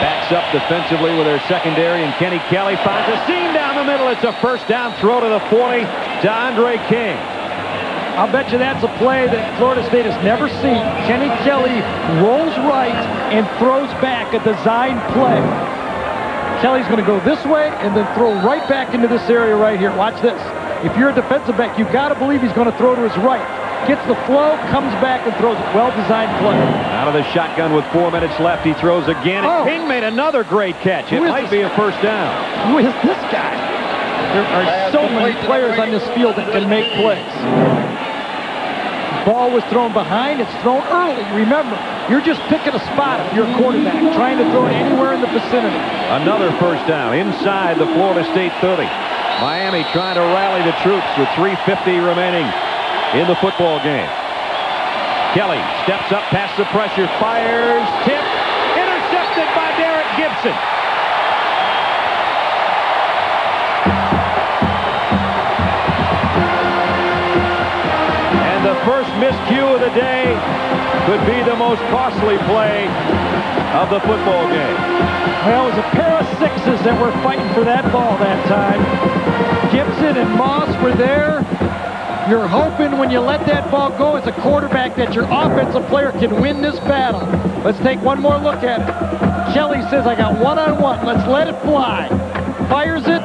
backs up defensively with their secondary, and Kenny Kelly finds a seam down the middle. It's a 1st down throw to the 40 to Andre King. I'll bet you that's a play that Florida State has never seen. Kenny Kelly rolls right and throws back, a designed play. Kelly's going to go this way and then throw right back into this area right here. Watch this. If you're a defensive back, you've got to believe he's going to throw to his right. gets the flow, comes back and throws a well-designed play. Out of the shotgun with 4 minutes left, he throws again. And King made another great catch. It might be a first down. Who is this guy? There are so many players on this field that can make plays. The ball was thrown behind. It's thrown early. Remember, you're just picking a spot if you're a quarterback, trying to throw it anywhere in the vicinity. Another first down inside the Florida State 30. Miami trying to rally the troops with 3:50 remaining in the football game. Kelly steps up past the pressure, fires, tip, intercepted by Derek Gibson. And the first miscue of the day could be the most costly play of the football game. Well, it was a pair of sixes that were fighting for that ball that time. Gibson and Moss were there. You're hoping when you let that ball go as a quarterback that your offensive player can win this battle. Let's take one more look at it. Kelly says, I got one-on-one. Let's let it fly. Fires it.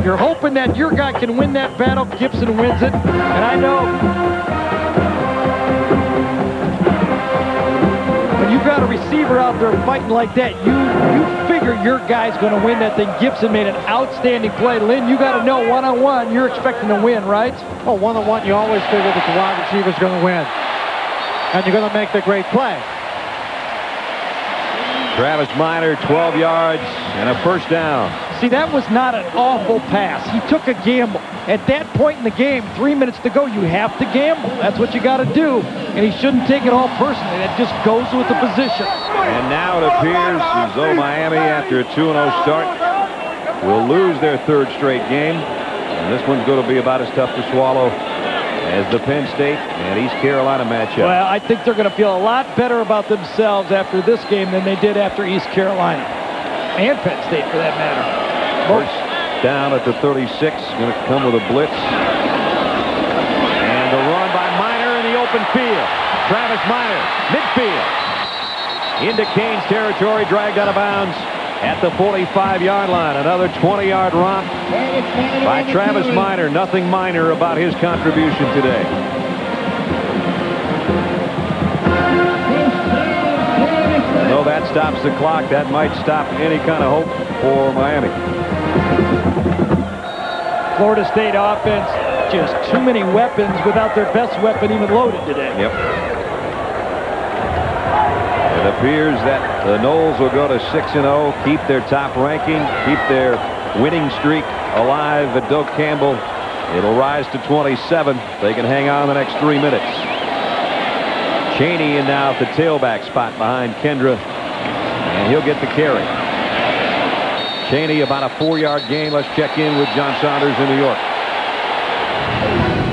You're hoping that your guy can win that battle. Gibson wins it. And I know when you've got a receiver out there fighting like that, you figure your guy's going to win that thing. Gibson made an outstanding play. Lynn, you got to know one-on-one, you're expecting to win, right? Oh, one-on-one, you always figure that the wide receiver's going to win. And you're going to make the great play. Travis Minor, 12 yards and a first down. See, that was not an awful pass. He took a gamble. At that point in the game, 3 minutes to go, you have to gamble. That's what you got to do. And he shouldn't take it all personally. That just goes with the position. And now it appears as though Miami, after a 2-0 start, will lose their third straight game. And this one's going to be about as tough to swallow as the Penn State and East Carolina matchup. Well, I think they're going to feel a lot better about themselves after this game than they did after East Carolina. And Penn State, for that matter. First down at the 36, going to come with a blitz. And the run by Minor in the open field. Travis Minor, midfield. Into Kane's territory, dragged out of bounds at the 45-yard line. Another 20-yard romp by Travis Minor. Nothing minor about his contribution today. Though that stops the clock, that might stop any kind of hope for Miami. Florida State offense, just too many weapons without their best weapon even loaded today. Yep. It appears that the Noles will go to 6-0, keep their top ranking, keep their winning streak alive at Doak Campbell. It'll rise to 27. They can hang on the next 3 minutes. Chaney in now at the tailback spot behind Kendra, and he'll get the carry. Chaney about a 4-yard gain. Let's check in with John Saunders in New York.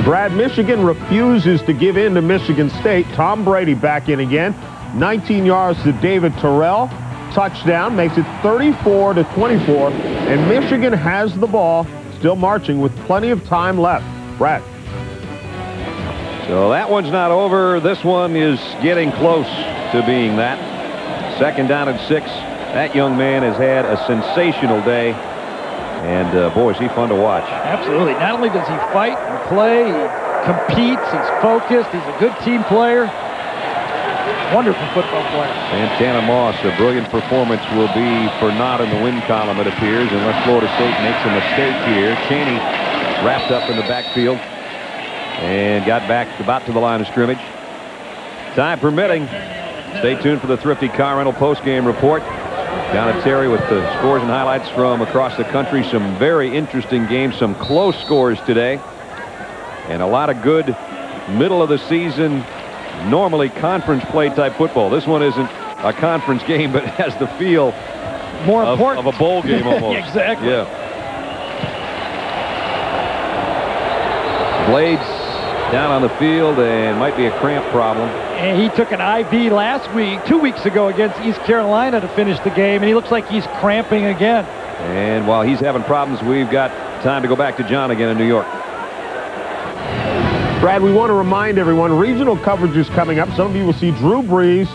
Brad, Michigan refuses to give in to Michigan State. Tom Brady back in again. 19 yards to David Terrell. Touchdown makes it 34-24. And Michigan has the ball, still marching with plenty of time left. Brad. So that one's not over. This one is getting close to being that. Second down and 6. That young man has had a sensational day. And, boy, is he fun to watch. Absolutely. Not only does he fight and play, he competes, he's focused, he's a good team player. Wonderful football player. Santana Moss, a brilliant performance will be for naught in the win column, it appears, unless Florida State makes a mistake here. Chaney wrapped up in the backfield and got back about to the line of scrimmage. Time permitting. Stay tuned for the Thrifty Car Rental postgame report. Down at Terry with the scores and highlights from across the country. Some very interesting games, some close scores today, and a lot of good middle of the season, normally conference play type football. This one isn't a conference game, but it has the feel more important of a bowl game almost. Exactly. Yeah. Blades down on the field and might be a cramp problem. And he took an IV last week, 2 weeks ago against East Carolina to finish the game, and he looks like he's cramping again. And while he's having problems, we've got time to go back to John again in New York. Brad, we want to remind everyone, regional coverage is coming up. Some of you will see Drew Brees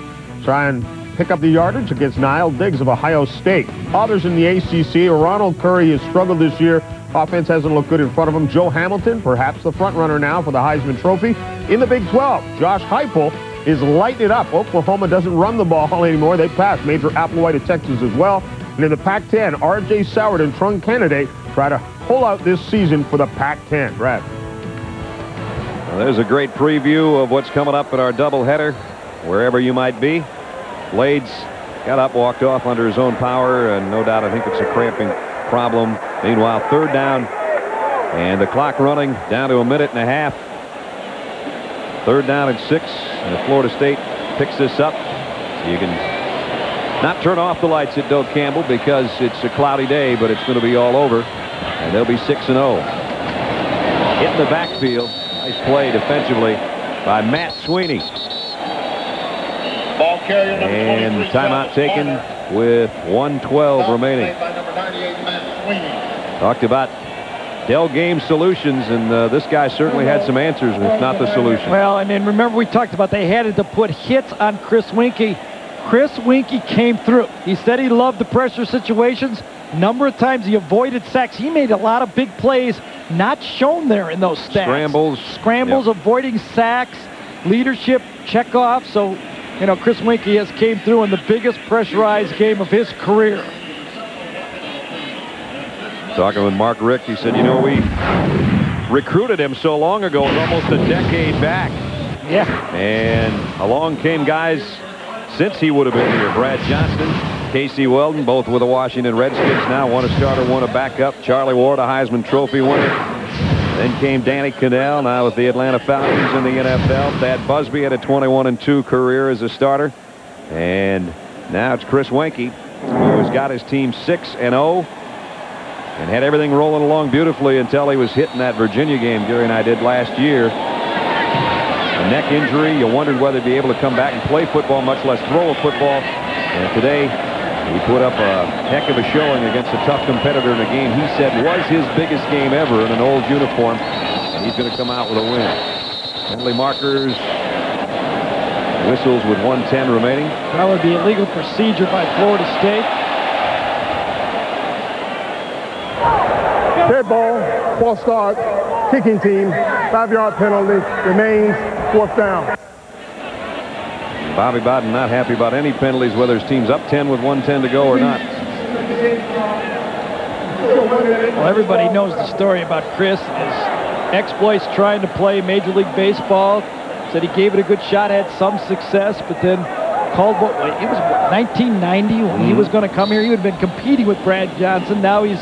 try and pick up the yardage against Niall Diggs of Ohio State. Others in the ACC, Ronald Curry has struggled this year Offense hasn't looked good in front of them. Joe Hamilton, perhaps the front runner now for the Heisman Trophy. In the Big 12, Josh Heupel is lighting it up. Oklahoma doesn't run the ball anymore. They pass. Major Applewhite of Texas as well. And in the Pac-10, R.J. Soward and Trung Candidate try to pull out this season for the Pac-10. Brad. Well, there's a great preview of what's coming up in our doubleheader, wherever you might be. Blades got up, walked off under his own power, and no doubt I think it's a cramping problem. Meanwhile, third down, and the clock running down to a minute and a half. Third down and 6, and if Florida State picks this up, you can not turn off the lights at Doak Campbell because it's a cloudy day, but it's going to be all over, and they'll be 6-0. Hit in the backfield. Nice play defensively by Matt Sweeney. Ball carrier number and timeout taken with 1:12 remaining. Talked about Dell Game Solutions, and this guy certainly had some answers, if not the solution. Well, and then remember we talked about they had to put hits on Chris Weinke. Chris Weinke came through. He said he loved the pressure situations. Number of times he avoided sacks. He made a lot of big plays not shown there in those stats. Scrambles, yep. Avoiding sacks, leadership, checkoff. So, you know, Chris Weinke has came through in the biggest pressurized game of his career. Talking with Mark Richt, he said, you know, we recruited him so long ago, it was almost a decade back. Yeah. And along came guys since he would have been here. Brad Johnston, Casey Weldon, both with the Washington Redskins now. One a starter, one a backup. Charlie Ward, a Heisman Trophy winner. Then came Danny Cannell, now with the Atlanta Falcons in the NFL. Thad Busby had a 21-2 career as a starter. And now it's Chris Weinke, who has got his team 6-0. And had everything rolling along beautifully until he was hit in that Virginia game Gary and I did last year. A neck injury. You wondered whether he'd be able to come back and play football, much less throw a football. And today, he put up a heck of a showing against a tough competitor in a game he said was his biggest game ever in an old uniform. And he's going to come out with a win. Penalty markers. Whistles with 1:10 remaining. That would be illegal procedure by Florida State. Dead ball, false start, kicking team, 5-yard penalty, remains 4th down. Bobby Bowden not happy about any penalties, whether his team's up 10 with 1:10 to go or not. Well, everybody knows the story about Chris, his exploits trying to play Major League Baseball. Said he gave it a good shot, had some success, but then called, it was 1990 when he was going to come here. He would have been competing with Brad Johnson. Now he's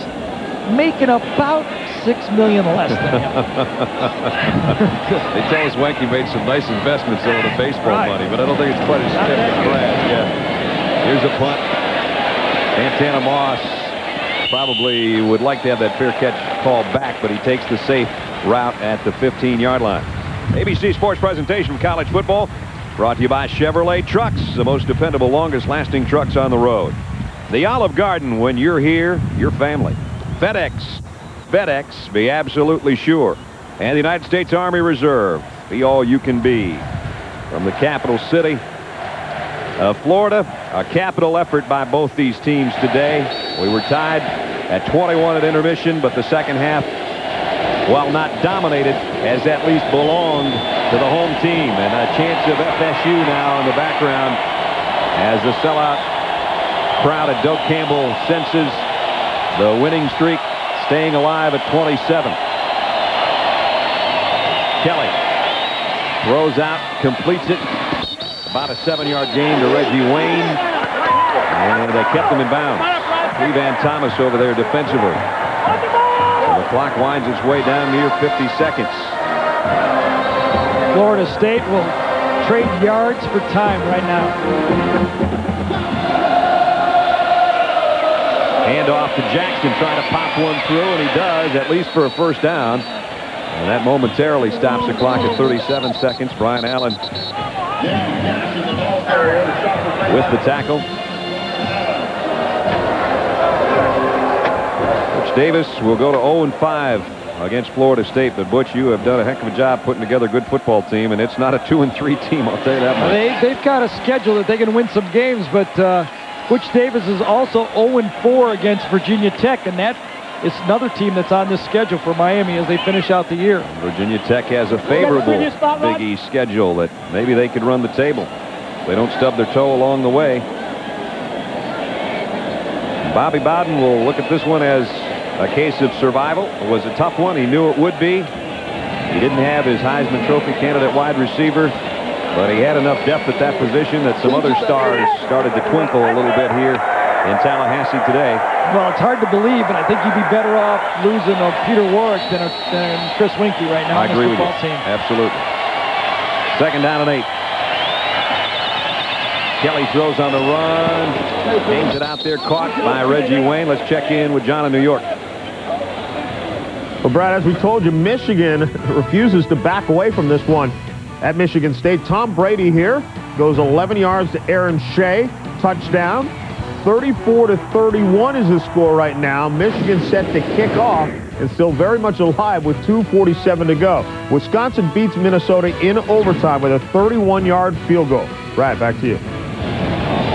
making about $6 million less than him. They tell us Weinke made some nice investments over the baseball money, but I don't think it's quite as stiff as Brad. Yeah. Here's a punt. Santana Moss probably would like to have that fair catch called back, but he takes the safe route at the 15-yard line. ABC Sports presentation from college football brought to you by Chevrolet Trucks, the most dependable, longest-lasting trucks on the road. The Olive Garden, when you're here, your family. FedEx, be absolutely sure. And the United States Army Reserve, be all you can be. From the capital city of Florida, a capital effort by both these teams today. We were tied at 21 at intermission, but the second half, while not dominated, has at least belonged to the home team. And a chance of FSU now in the background as the sellout crowd at Doak Campbell senses the winning streak staying alive at 27. Kelly throws out, completes it. About a 7-yard gain to Reggie Wayne. And they kept him in bounds. Lee Van Thomas over there defensively. So the clock winds its way down near 50 seconds. Florida State will trade yards for time right now. Hand off to Jackson, trying to pop one through, and he does, at least for a first down. And that momentarily stops the clock at 37 seconds. Brian Allen with the tackle. Butch Davis will go to 0-5 against Florida State. But Butch, you have done a heck of a job putting together a good football team, and it's not a 2-3 team, I'll tell you that much. They've got a schedule that they can win some games, but Butch Davis is also 0-4 against Virginia Tech, and that it's another team that's on this schedule for Miami as they finish out the year. Virginia Tech has a favorable Big East schedule that maybe they could run the table. They don't stub their toe along the way. Bobby Bowden will look at this one as a case of survival. It was a tough one. He knew it would be. He didn't have his Heisman Trophy candidate wide receiver, but he had enough depth at that position that some other stars started to twinkle a little bit here in Tallahassee today. Well, it's hard to believe, but I think you'd be better off losing Peter Warwick than Chris Winkie right now. I agree with you. Team. Absolutely. 2nd down and 8. Kelly throws on the run. Aims it out there, caught by Reggie Wayne. Let's check in with John in New York. Well, Brad, as we told you, Michigan refuses to back away from this one at Michigan State. Tom Brady here goes 11 yards to Aaron Shea. Touchdown. 34-31 is the score right now. Michigan set to kick off and still very much alive with 2:47 to go. Wisconsin beats Minnesota in overtime with a 31-yard field goal. Brad, back to you.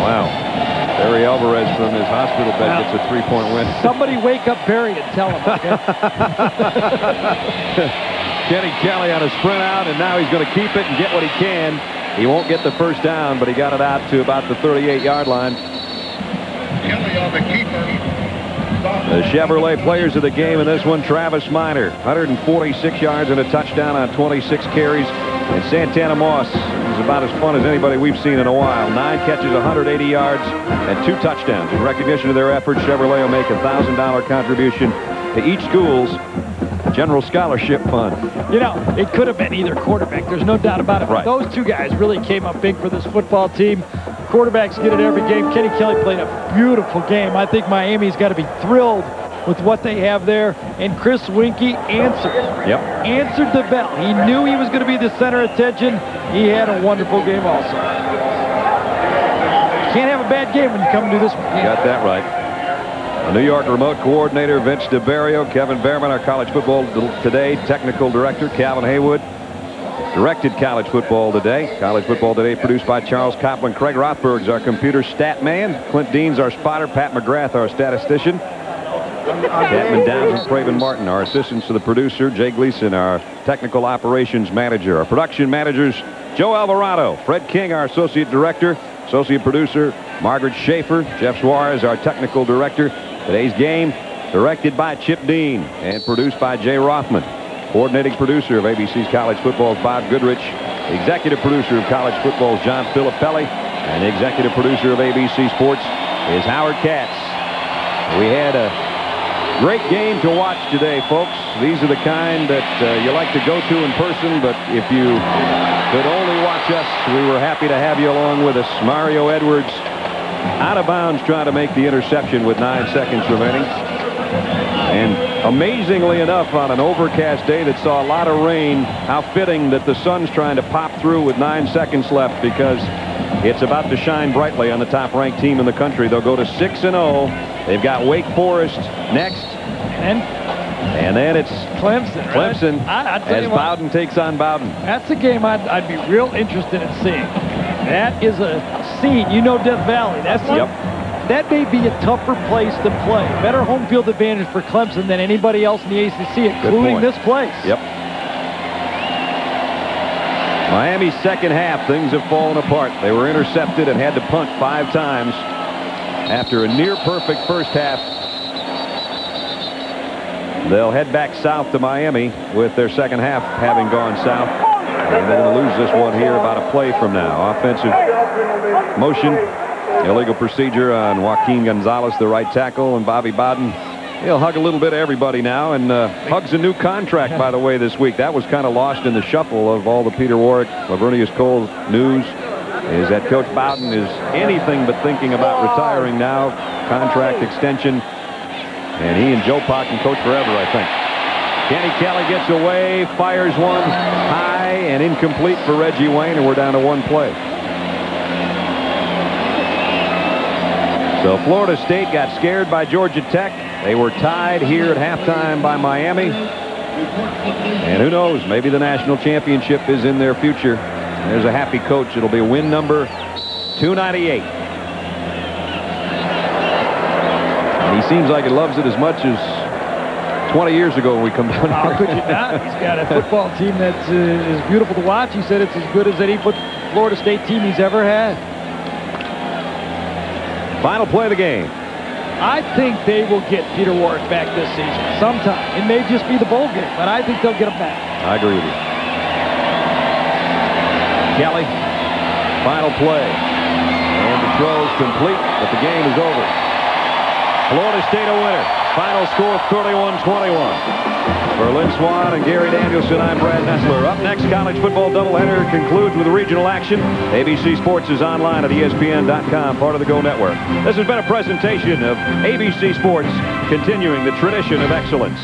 Wow. Barry Alvarez from his hospital bed gets a 3-point win. Somebody wake up Barry and tell him. Okay? Kenny Kelly on a sprint out, and now he's going to keep it and get what he can. He won't get the first down, but he got it out to about the 38-yard line. Kelly on the keeper. The Chevrolet players of the game in this one, Travis Minor, 146 yards and a touchdown on 26 carries. And Santana Moss is about as fun as anybody we've seen in a while. 9 catches, 180 yards, and 2 touchdowns. In recognition of their efforts, Chevrolet will make a $1,000 contribution to each school's General Scholarship Fund. You know, it could have been either quarterback. There's no doubt about it. Right. Those two guys really came up big for this football team. Quarterbacks get it every game. Kenny Kelly played a beautiful game. I think Miami's got to be thrilled with what they have there. And Chris Winkie answered the bell. He knew he was going to be the center of attention. He had a wonderful game also. You can't have a bad game when you come to this one. You got that right. The New York remote coordinator, Vince DeBerrio, Kevin Behrman, our college football today technical director, Calvin Haywood, directed college football today. College football today produced by Charles Copland. Craig Rothberg's our computer stat man. Clint Dean's our spotter. Pat McGrath, our statistician. Chapman Downs and Craven Martin, our assistants to the producer. Jay Gleason, our technical operations manager. Our production managers, Joe Alvarado. Fred King, our associate director. Associate producer, Margaret Schaefer. Jeff Suarez, our technical director. Today's game directed by Chip Dean and produced by Jay Rothman. Coordinating producer of ABC's College Football is Bob Goodrich. The executive producer of College Football is John Filippelli. And the executive producer of ABC Sports is Howard Katz. We had a great game to watch today, folks. These are the kind that you like to go to in person, but if you could only watch us, we were happy to have you along with us. Mario Edwards out of bounds trying to make the interception with 9 seconds remaining. And amazingly enough, on an overcast day that saw a lot of rain, how fitting that the sun's trying to pop through with 9 seconds left, because it's about to shine brightly on the top-ranked team in the country. They'll go to 6-0. They've got Wake Forest next. And then it's Clemson as Bowden takes on Bowden. That's a game I'd be real interested in seeing. That is a scene. You know Death Valley. That may be a tougher place to play. Better home field advantage for Clemson than anybody else in the ACC, including this place. Yep. Miami's second half, things have fallen apart. They were intercepted and had to punt 5 times after a near-perfect first half. They'll head back south to Miami with their second half having gone south. And they're going to lose this one here about a play from now. Offensive motion, illegal procedure on Joaquin Gonzalez, the right tackle, and Bobby Bowden. He'll hug a little bit of everybody now, and hugs a new contract, by the way, this week. That was kind of lost in the shuffle of all the Peter Warwick, Lavernius Cole news, is that Coach Bowden is anything but thinking about retiring now. Contract extension. And he and Joe Pop can coach forever, I think. Kenny Kelly gets away, fires one high and incomplete for Reggie Wayne, and we're down to 1 play. So Florida State got scared by Georgia Tech. They were tied here at halftime by Miami. And who knows, maybe the national championship is in their future. There's a happy coach. It'll be win number 298. And he seems like he loves it as much as 20 years ago when we come down How here. could you not? He's got a football team that's is beautiful to watch. He said it's as good as any Florida State team he's ever had. Final play of the game. I think they will get Peter Warrick back this season sometime. It may just be the bowl game, but I think they'll get him back. I agree with you. Kelly, final play. And the throw's complete, but the game is over. Florida State a winner. Final score 31-21. For Lynn Swan and Gary Danielson, I'm Brad Nessler. Up next, college football doubleheader concludes with regional action. ABC Sports is online at ESPN.com, part of the Go Network. This has been a presentation of ABC Sports, continuing the tradition of excellence.